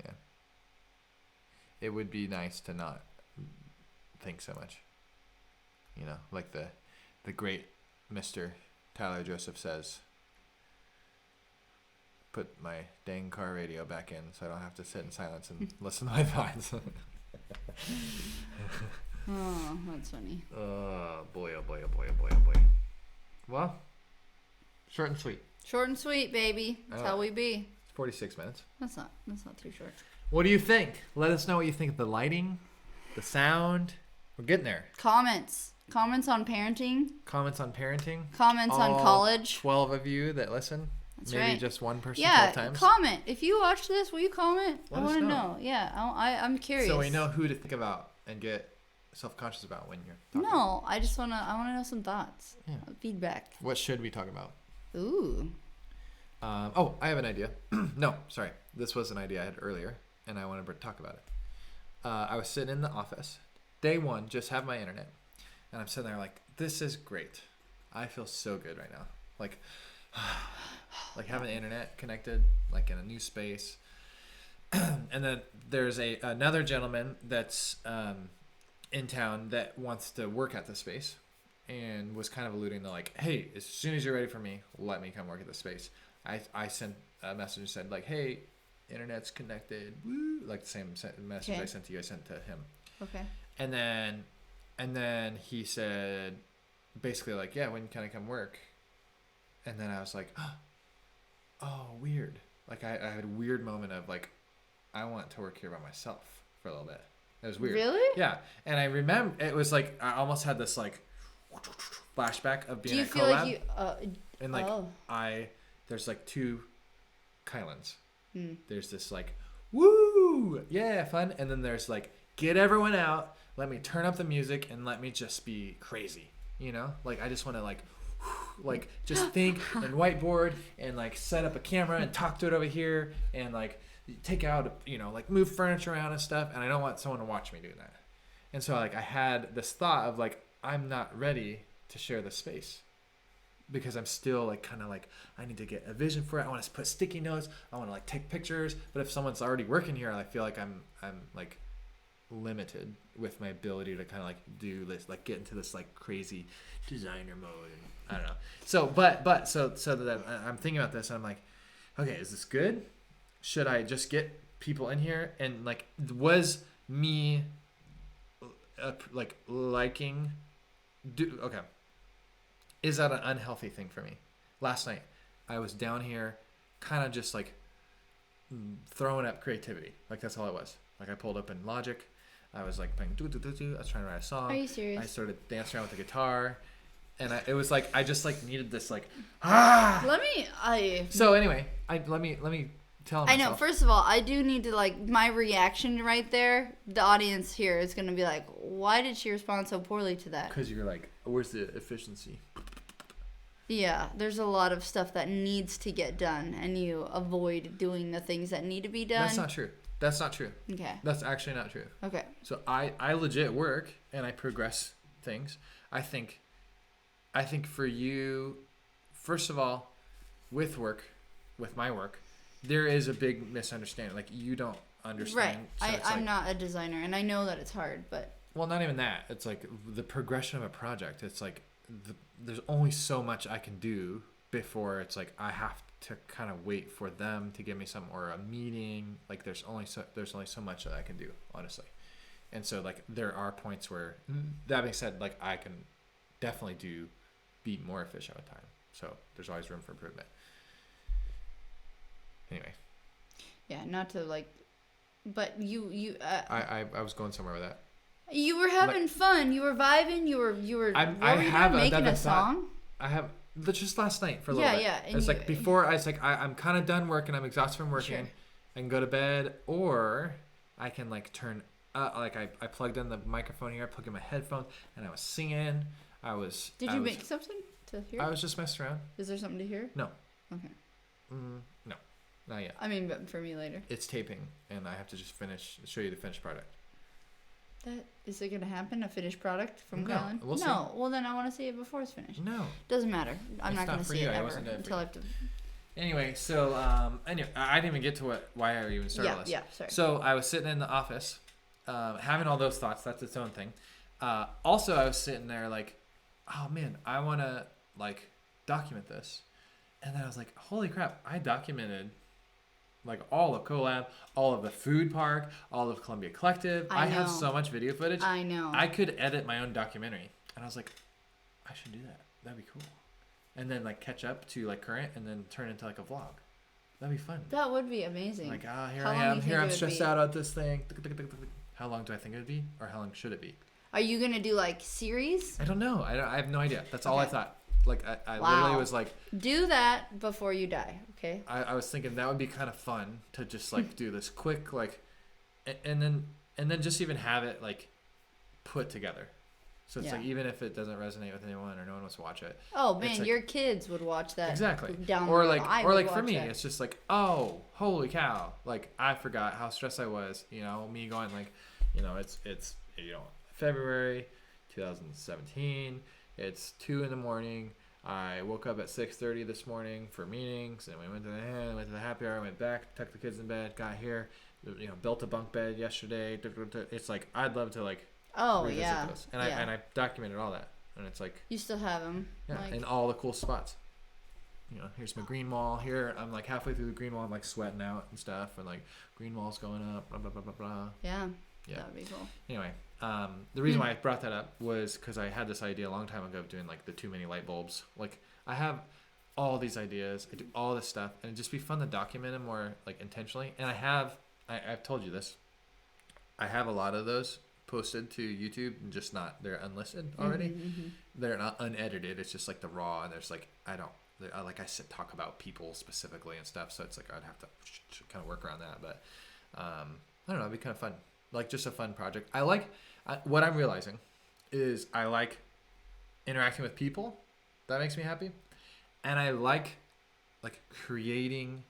Yeah. It would be nice to not think so much. You know, like the great Mr. Tyler Joseph says, put my dang car radio back in so I don't have to sit in silence and listen to my thoughts. Oh, that's funny. Oh boy, oh boy, oh boy, oh boy, oh boy. Well, short and sweet. Short and sweet, baby. That's how we be. 46 minutes. That's not too short. What do you think? Let us know what you think of the lighting, the sound. We're getting there. Comments on parenting. Comments on parenting. Comments on All college. 12 of you that listen. That's Maybe right. just one person Yeah, 12 times. comment. If you watch this, will you comment? Let I us want to know. know. Yeah, I'm curious. So we know who to think about and get self-conscious about when you're talking. No, I want to know some thoughts. Yeah. Feedback. What should we talk about? Ooh. I have an idea. No, sorry. This was an idea I had earlier, and I wanted to talk about it. I was sitting in the office. Day one, just have my internet. And I'm sitting there like, this is great. I feel so good right now. Like having the internet connected, like in a new space. And then there's another gentleman that's in town that wants to work at the space and was kind of alluding to like, hey, as soon as you're ready for me, let me come work at the space. I sent a message and said like, hey, internet's connected, woo, like the same message I sent to you, I sent to him. Okay. And then he said basically like, yeah, when can I come work? And then I was like, oh, weird. Like I had a weird moment of like, I want to work here by myself for a little bit. It was weird. Really? Yeah. And I remember it was like, I almost had this like flashback of being Do you at feel Collab. like you? And like Oh. there's like two Kylans. Hmm. There's this like, woo, yeah, fun. And then there's like, get everyone out, let me turn up the music and let me just be crazy. You know? Like I just want to like just think and whiteboard and like set up a camera and talk to it over here and like take out, you know, like move furniture around and stuff. And I don't want someone to watch me doing that. And so like I had this thought of like, I'm not ready to share the space because I'm still like kind of like I need to get a vision for it. I want to put sticky notes. I want to like take pictures. But if someone's already working here, I feel like I'm like limited with my ability to kind of like do this, like get into this like crazy designer mode. And I don't know. So so that I'm thinking about this and I'm like, okay, is this good? Should I just get people in here? And like, was me like liking okay, is that an unhealthy thing for me? Last night I was down here kind of just like throwing up creativity, like that's all it was. Like I pulled up in Logic, I was like playing I was trying to write a song. Are you serious? I started dancing around with the guitar and it was like I just like needed this like so anyway, let me tell myself. I know. First of all, I do need to like my reaction right there. The audience here is gonna be like, "Why did she respond so poorly to that?" Because you're like, where's the efficiency? Yeah, there's a lot of stuff that needs to get done, and you avoid doing the things that need to be done. That's not true. That's not true. Okay. That's actually not true. Okay. So I legit work and I progress things. I think for you, first of all, with my work, there is a big misunderstanding. Like you don't understand. Right. So I'm not a designer, and I know that it's hard, but well, not even that. It's like the progression of a project. It's like there's only so much I can do before it's like I have to kind of wait for them to give me some or a meeting. Like there's only so much that I can do, honestly. And so like there are points where, that being said, like I can definitely be more efficient with time. So there's always room for improvement. Anyway. yeah, not to like, but you I was going somewhere with that. you were having fun. You were vibing. You were. I have making another a song. I have just last night for a little bit. Yeah. It's like before I was like I'm kind of done working. I'm exhausted from working. Sure. I can go to bed, or I can like turn like I plugged in the microphone here. I plugged in my headphones, and I was singing. Did you make something to hear? I was just messing around. Is there something to hear? No. Okay. No, not yet. I mean, but for me later. It's taping, and I have to just show you the finished product. That is it gonna happen? A finished product from No, Kylan? we'll see. No. Well, then I want to see it before it's finished. No. Doesn't matter. I'm It's not gonna not for see you. it I ever wasn't there for until I you. have to. Anyway, so anyway, I didn't even get to why I even started this. Yeah. Sorry. So I was sitting in the office, having all those thoughts. That's its own thing. Also, I was sitting there like, oh man, I want to like document this, and then I was like, holy crap, I documented like all of CoLab, all of the food park, all of Columbia Collective. I have know. so much video footage. I know. I could edit my own documentary, and I was like, I should do that. That'd be cool. And then like catch up to like current, and then turn into like a vlog. That'd be fun. That would be amazing. Like, here How I long do am. you Here think I'm it would stressed be? out at this thing. How long do I think it would be, or how long should it be? Are you gonna do like series? I don't know. I have no idea. That's all I Okay. thought. Like I Wow. literally was like, Do that before you die. Okay. I was thinking that would be kind of fun to just like do this quick like, and then just even have it like put together. So it's Yeah. like even if it doesn't resonate with anyone or no one wants to watch it. Oh It's man, like- your kids would watch that. Exactly. Down Or the road. like I or would like for watch me, that. it's just like, oh, holy cow. Like I forgot how stressed I was, me going like, it's February 2017. It's 2 a.m. I woke up at 6:30 this morning for meetings, and we went to the happy hour, went back, tucked the kids in bed, got here, built a bunk bed yesterday. It's like I'd love to like Oh revisit yeah. those. And yeah. I documented all that. And it's like, You still have them. yeah, Like, and all the cool spots. Here's my green wall. Here I'm like halfway through the green wall, I'm like sweating out and stuff, and like green wall's going up, blah blah blah blah blah. yeah. Yeah. That would be cool. Anyway, the reason why I brought that up was because I had this idea a long time ago of doing like the too many light bulbs. Like I have all these ideas, I do all this stuff, and it'd just be fun to document them more like intentionally. And I've told you this, I have a lot of those posted to YouTube, and just not, they're unlisted already. Mm-hmm. They're not unedited. It's just like the raw, and there's like I said, talk about people specifically and stuff. So it's like I'd have to kind of work around that, but I don't know. It'd be kind of fun, like just a fun project. What I'm realizing is I like interacting with people. That makes me happy, and I like creating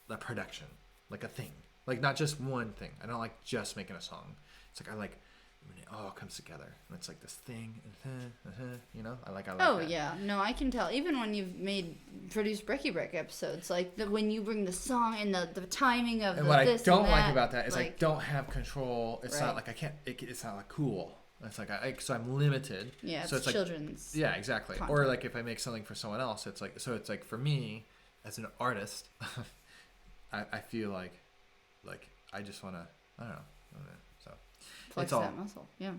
the production, like a thing, like not just one thing. I don't like just making a song. It's like I like when it all comes together, and it's like this thing. I like Oh that. yeah, no, I can tell. Even when you've produced Breaky Break episodes, like when you bring the song and the timing of And the what I this don't and like that, about that is I don't have control. It's Right. not like I can't. It's not like cool. It's like so I'm limited. Yeah, so it's like, children's. Yeah, exactly. Or content. like if I make something for someone else, it's like for me as an artist, I feel like I just want to. I don't know. So Flex it's all. that muscle. Yeah.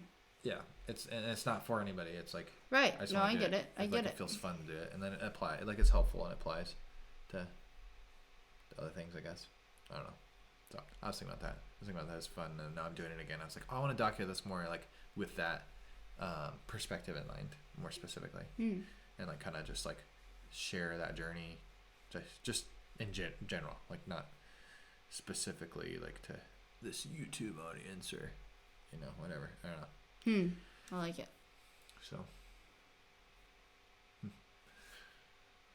Yeah, it's not for anybody. It's like Right. I just No, wanna I do get it. I It's get like it. It feels fun to do it, and then it applies. Like it's helpful and it applies to other things, I guess. I don't know. So I was thinking about that. As fun, and now I'm doing it again. I was like, I want to document this more like with that perspective in mind, more specifically, and like kind of just like share that journey, just in general, like not specifically like to this YouTube audience or whatever. I don't know. I like it. So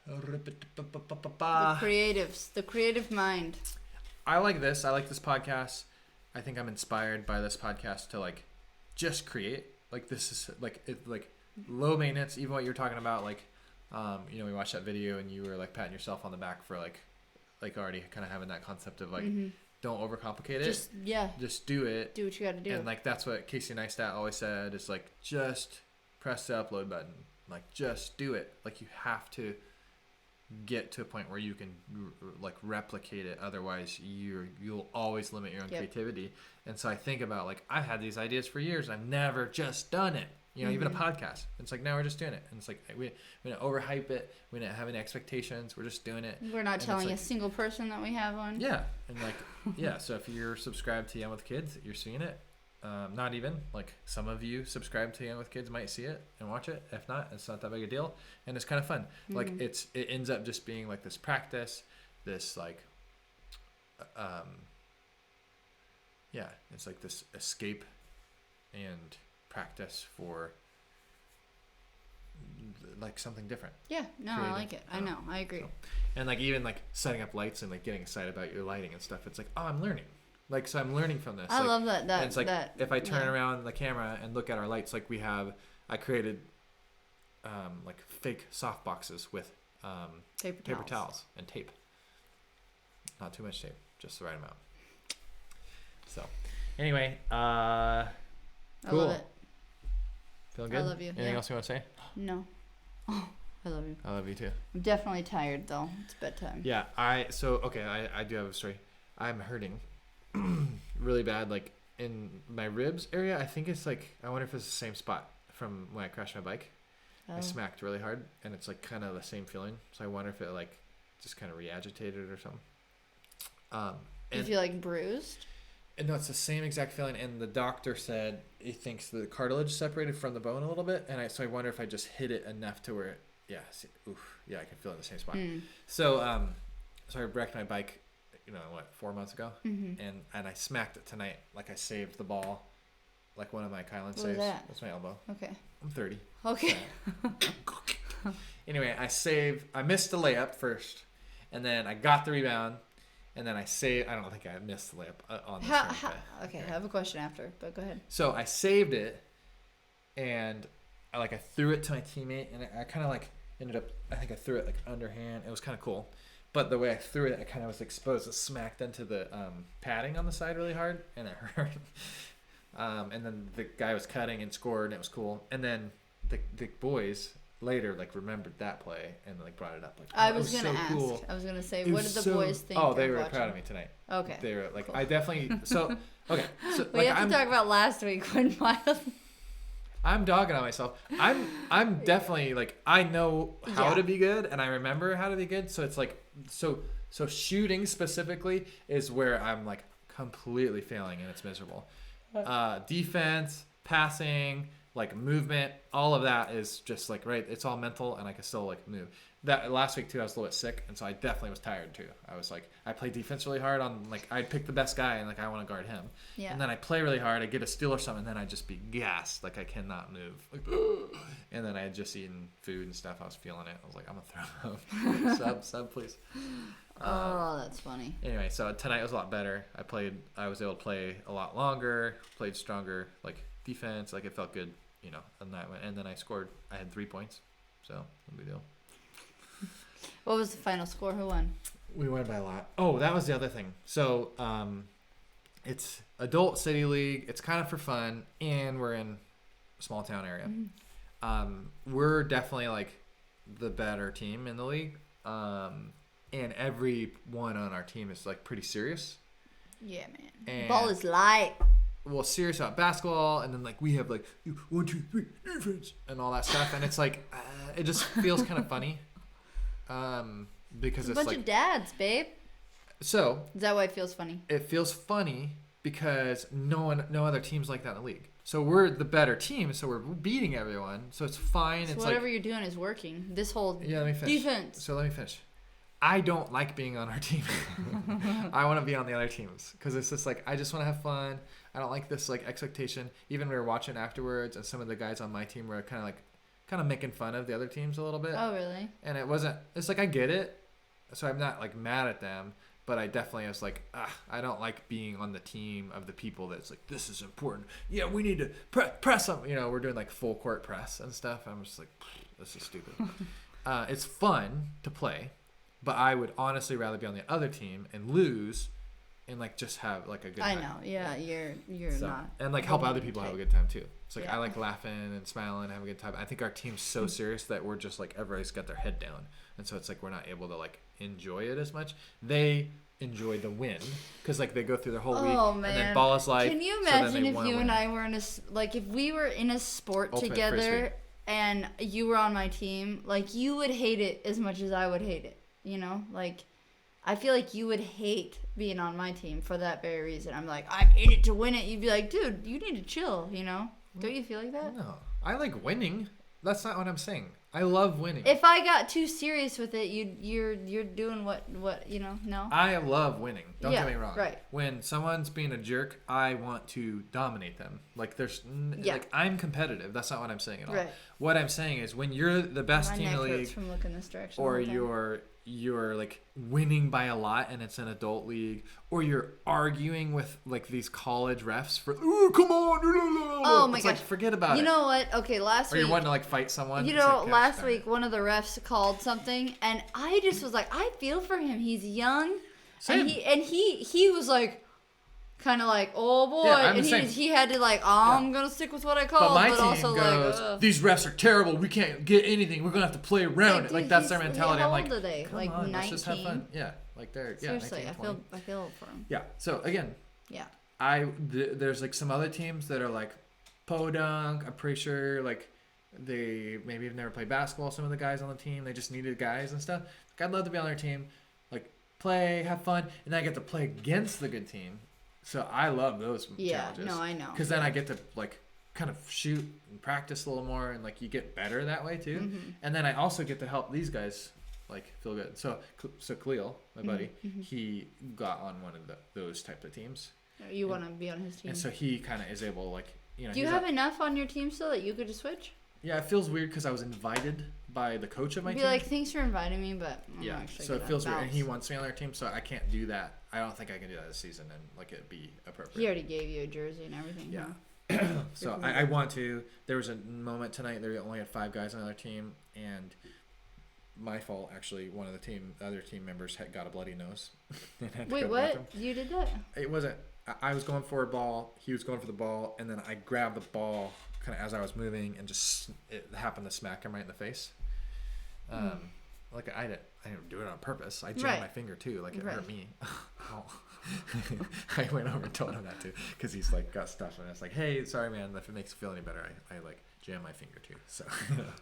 The creatives, the creative mind. I like this. I like this podcast. I think I'm inspired by this podcast to like just create. Like this is like low maintenance. Even what you're talking about, like we watched that video and you were like patting yourself on the back for like already kind of having that concept of like don't overcomplicate it. Just do it. Do what you got to do. And like that's what Casey Neistat always said is like just press the upload button. Like just do it. Like you have to get to a point where you can like replicate it, otherwise you'll always limit your own creativity. And so I think about like I've had these ideas for years, I've never just done it, even a podcast. It's like now we're just doing it, and it's like we didn't overhype it, we didn't have any expectations, we're just doing it. We're not telling a single person that we have one. And like so if you're subscribed to Young with Kids, you're seeing it. Not even like some of you subscribe to Young with Kids might see it and watch it. If not, it's not that big a deal, and it's kind of fun. Like it ends up just being like this practice, this like it's like this escape and practice for like something different. I like it. I know, I agree. And like even like setting up lights and like getting excited about your lighting and stuff, it's like, oh, I'm learning. Like, so I'm learning from this. I love that. And it's like, if I turn around the camera and look at our lights, like I created, like fake soft boxes with, paper towels and tape. Not too much tape, just the right amount. So, anyway, cool. I love it. Feeling good? I love you. Anything else you want to say? No. Oh, I love you. I love you too. I'm definitely tired though. It's bedtime. Yeah, I do have a story. I'm hurting really bad, like in my ribs area. I think it's like, I wonder if it's the same spot from when I crashed my bike. I smacked really hard and it's like kind of the same feeling. So I wonder if it like just kind of re-agitated or something. You feel like bruised? And no, it's the same exact feeling. And the doctor said he thinks the cartilage separated from the bone a little bit. And so I wonder if I just hit it enough to where I can feel it in the same spot. So, so I wrecked my bike, 4 months ago, and I smacked it tonight. Like I saved the ball, like one of my Kylan saves. That's my elbow. Okay. I'm 30. Okay. Anyway, I missed the layup first, and then I got the rebound, and then I don't think I missed the layup on this one. Okay, I have a question after, but go ahead. So I saved it, and I threw it to my teammate, and I kind of like ended up, I think I threw it like underhand. It was kind of cool. But the way I threw it, I kind of was exposed. It smacked into the padding on the side really hard, and it hurt. And then the guy was cutting and scored, and it was cool. And then the boys later remembered that play and brought it up. I was gonna ask. Cool. I was gonna say, what did the boys think? Oh, they were proud of me tonight. Okay. They were like, cool. I definitely. So okay. So we have to talk about last week when Miles. I'm dogging on myself. I'm definitely I know how to be good, and I remember how to be good. So it's so shooting specifically is where I'm completely failing, and it's miserable. Defense, passing, movement, all of that is just right. It's all mental, and I can still move. That last week too, I was a little bit sick, and so I definitely was tired too. I was I played defense really hard on I'd pick the best guy, and I want to guard him. Yeah. And then I play really hard, I get a steal or something, and then I'd just be gassed, I cannot move. And then I had just eaten food and stuff. I was feeling it. I was I'm gonna throw up. Sub, please. Oh, that's funny. Anyway, so tonight was a lot better. I was able to play a lot longer, played stronger, defense. It felt good, on that one. And then I scored. I had 3 points, so no big deal. What was the final score? Who won? We won by a lot. Oh, that was the other thing. So, it's adult city league. It's kind of for fun, and we're in a small town area. We're definitely the better team in the league. And everyone on our team is pretty serious. Yeah, man. And ball is light. Well, serious about basketball, and then we have 1, 2, 3 defense and all that stuff, and it's it just feels kind of funny. Because it's a bunch of dads, babe. So is that why it feels funny? It feels funny because no other teams like that in the league. So we're the better team, so we're beating everyone. So it's fine. So it's whatever you're doing is working. This whole let me finish. Defense. So let me finish. I don't like being on our team. I want to be on the other teams because it's just I just want to have fun. I don't like this expectation. Even we were watching afterwards, and some of the guys on my team were kind of kind of making fun of the other teams a little bit. Oh, really? And it's like I get it. So I'm not like mad at them, but I definitely was like, I don't like being on the team of the people that's like, this is important. Yeah, we need to press them. You know, we're doing like full court press and stuff. I'm just like, this is stupid. It's fun to play, but I would honestly rather be on the other team and lose and like just have like a good time. I know. Yeah, you're So, not. and like help other people have a good time too. It's like Yeah. I like laughing and smiling and having a good time. I think our team's so serious that we're just like everybody's got their head down, and so it's like we're not able to like enjoy it as much. They enjoy the win because like they go through their whole week Oh and then man. ball is life. Can you so then imagine they if wanna you win. and I were in like if we were in a sport Ultimate together Frisbee. and you were on my team, like you would hate it as much as I would hate it. You know, like I feel like you would hate being on my team for that very reason. I'm like, I'm in it to win it. You'd be like, dude, you need to chill. You know, don't you feel like that? No, I like winning. That's not what I'm saying. I love winning. If I got too serious with it, you're doing what you know? No. I love winning. Don't Yeah, get me wrong. right. When someone's being a jerk, I want to dominate them. Like Yeah. like I'm competitive. That's not what I'm saying at all. Right. What I'm saying is when you're the best My team in neck the hurts league, from looking this direction. or all the time. you're like winning by a lot and it's an adult league, or you're arguing with like these college refs for come on, Oh my it's gosh. like forget about You it. know what? Okay, last Or week. you're wanting to like fight someone. You It's know, like, gosh last darn week it. one of the refs called something, and I just was like, I feel for him. He's young, Same. and he was like, kind of like, oh boy, Yeah, I'm and the same. he had to like, I'm gonna stick with what I called, But my but team also goes, like, ugh. these refs are terrible. We can't get anything. We're gonna have to play around it. Like dude, that's their he's- mentality. how I'm like, old are they? come Like on, let's just have 19? fun. Yeah, like they're Seriously, 19, I 20. feel for him. Yeah. So again, Yeah. there's like some other teams that are like podunk. I'm pretty sure like they maybe have never played basketball. Some of the guys on the team, they just needed guys and stuff. Like, I'd love to be on their team, like play, have fun, and then I get to play against the good team. So I love those Yeah. challenges. No, I know. Because then I get to like kind of shoot and practice a little more, and like you get better that way too. Mm-hmm. And then I also get to help these guys like feel good. So Khalil, my buddy, Mm-hmm. he got on one of those type of teams, You want to be on his team? and so he kind of is able like you know. Do you he's have a- enough on your team still that you could just switch? Yeah, it feels weird because I was invited by the coach of my Be team. like, thanks for inviting me, but I'm Yeah, not actually so it gonna feels weird, and he bounce." wants me on their team, so I can't do that. I don't think I can do that this season, and like it'd be appropriate. He already gave you a jersey and everything. Yeah. Huh? So I want to. There was a moment tonight. They only had 5 guys on their team, and my fault actually. One of the other team members had got a bloody nose. and had to Wait, go to the what? bathroom. You did that? It wasn't. I was going for a ball. He was going for the ball, and then I grabbed the ball kind of as I was moving, and just it happened to smack him right in the face. Like I didn't do it on purpose. I jammed Right. my finger too. Like it Right. hurt me. Ow. I went over and told him that too, because he's like got stuff, and I was like, "Hey, sorry, man. If it makes you feel any better, I like jammed my finger too." So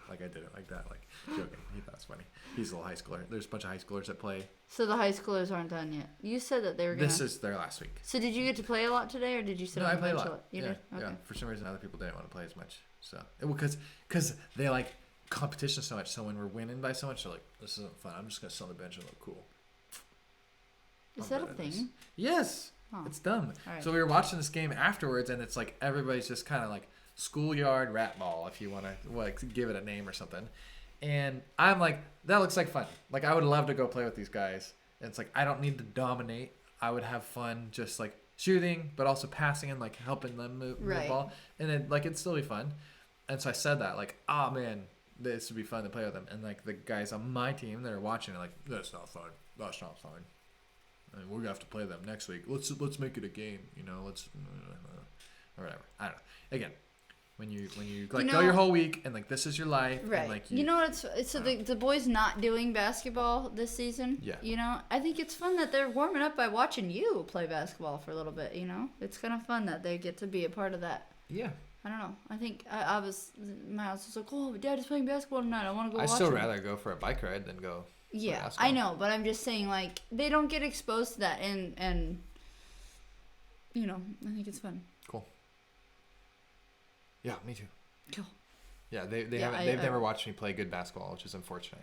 like I did it like that, like joking. He thought it was funny. He's a little high schooler. There's a bunch of high schoolers that play. So the high schoolers aren't done yet. You said that they were gonna. This is their last week. So did you get to play a lot today, or did you sit No, on I the play a bench lot. You Yeah, did? Okay. yeah. For some reason, other people didn't want to play as much. So, because they like competition so much. So when we're winning by so much, they're like, "This isn't fun. I'm just gonna sit on the bench and look cool." Is I'm that a bad at this. thing? Yes. Oh. It's dumb. All right. So we were watching this game afterwards, and it's like everybody's just kind of like schoolyard rat ball, if you want to like give it a name or something. And I'm like, that looks like fun. Like I would love to go play with these guys. And it's like I don't need to dominate. I would have fun just like shooting, but also passing and like helping them move the Right. ball, and then like it'd still be fun. And so I said that like, oh man, this would be fun to play with them. And like the guys on my team that are watching are like, that's not fun. That's not fun. And we're gonna have to play them next week. Let's make it a game, you know. Let's or whatever. I don't know. Again, when you like go know- your whole week and like this is your life, Right. And like you know what? So the boys not doing basketball this season. Yeah. You know, I think it's fun that they're warming up by watching you play basketball for a little bit. You know, it's kind of fun that they get to be a part of that. yeah. I don't know. I think I was my house was like, oh, Dad is playing basketball tonight. I want to go. I watch still him." rather go for a bike ride than go. Yeah, basketball. I know, but I'm just saying, like, they don't get exposed to that, and you know, I think it's fun. Cool. Yeah, me too. Cool. Yeah, they've I- never watched me play good basketball, which is unfortunate.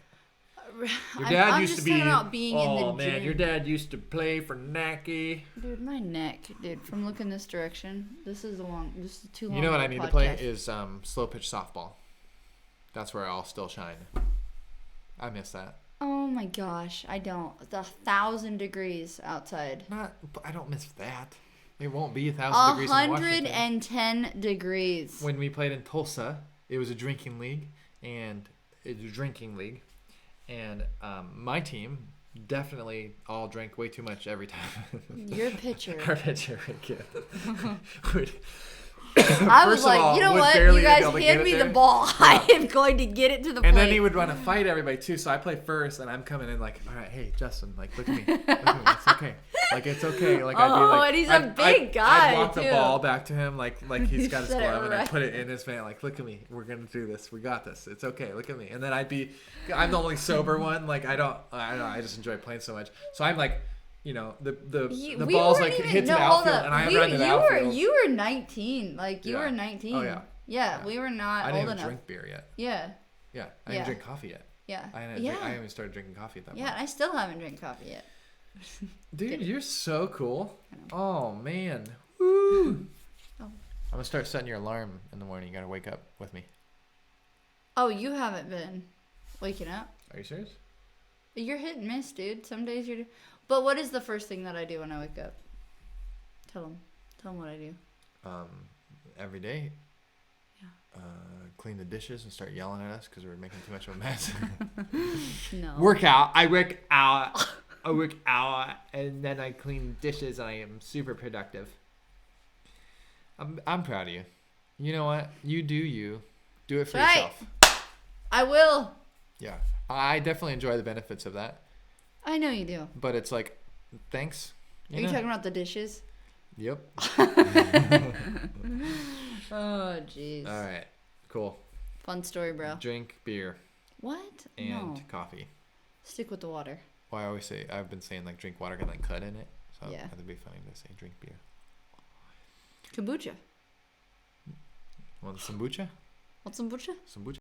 Your I'm- dad I'm used just to be. talking about being in the Oh man, gym. your dad used to play for Nike. Dude, my neck, dude. From looking this direction, this is too long. You know what of I a need to play podcast. is slow pitch softball. That's where I'll still shine. I miss that. Oh my gosh, I don't. It's 1,000 degrees outside. I don't miss that. It won't be 1,000 degrees in Washington. 110 degrees. When we played in Tulsa, it was a drinking league, and my team definitely all drank way too much every time. Your pitcher. Our pitcher would I was First of like, all, you know would what? barely You guys be able to hand get me it the there. ball. Yeah. I am going to get it to the plate. And then he would want to fight everybody too. So I play first, and I'm coming in like, all right, hey Justin, like look at me, it's okay, like it's okay. Like I'd be like, and he's a big guy I'd walk too. the ball back to him like he's got his Said it glove, and I right. put it in his hand like, look at me, we're gonna do this, we got this, it's okay, look at me. And then I'm the only sober one. Like I don't know, I just enjoy playing so much. So I'm like, you know, the We ball's weren't like even- hits no, the hold outfield, up. and I We- run to the you outfield. You were 19. Like you Yeah. were 19. Oh, yeah. Yeah, we were not I old didn't even enough. drink beer yet. Yeah, Yeah, I Yeah. didn't drink coffee yet. yeah, I haven't even started drinking coffee at that yeah. point. I still haven't drank coffee yet. Dude, you're so cool. I know. Oh man. Woo. Oh. I'm gonna start setting your alarm in the morning. You gotta wake up with me. Oh, you haven't been waking up. Are you serious? You're hit and miss, dude. Some days you're. But what is the first thing that I do when I wake up? Tell them what I do. Every day. Yeah. Clean the dishes and start yelling at us because we're making too much of a mess. No. Workout. I work out. And then I clean dishes, and I am super productive. I'm proud of you. You know what? You do you. Do it for Right. yourself. I will. Yeah. I definitely enjoy the benefits of that. I know you do. But it's like, thanks. Are you talking about the dishes? Yep. Oh, jeez. All right. Cool. Fun story, bro. Drink beer What? and No. coffee. Stick with the water. Well, I've been saying like drink water, got like cut in it. So Yeah. I think it'd be funny to say drink beer. Kombucha. Want some kombucha? Want some kombucha? Kombucha.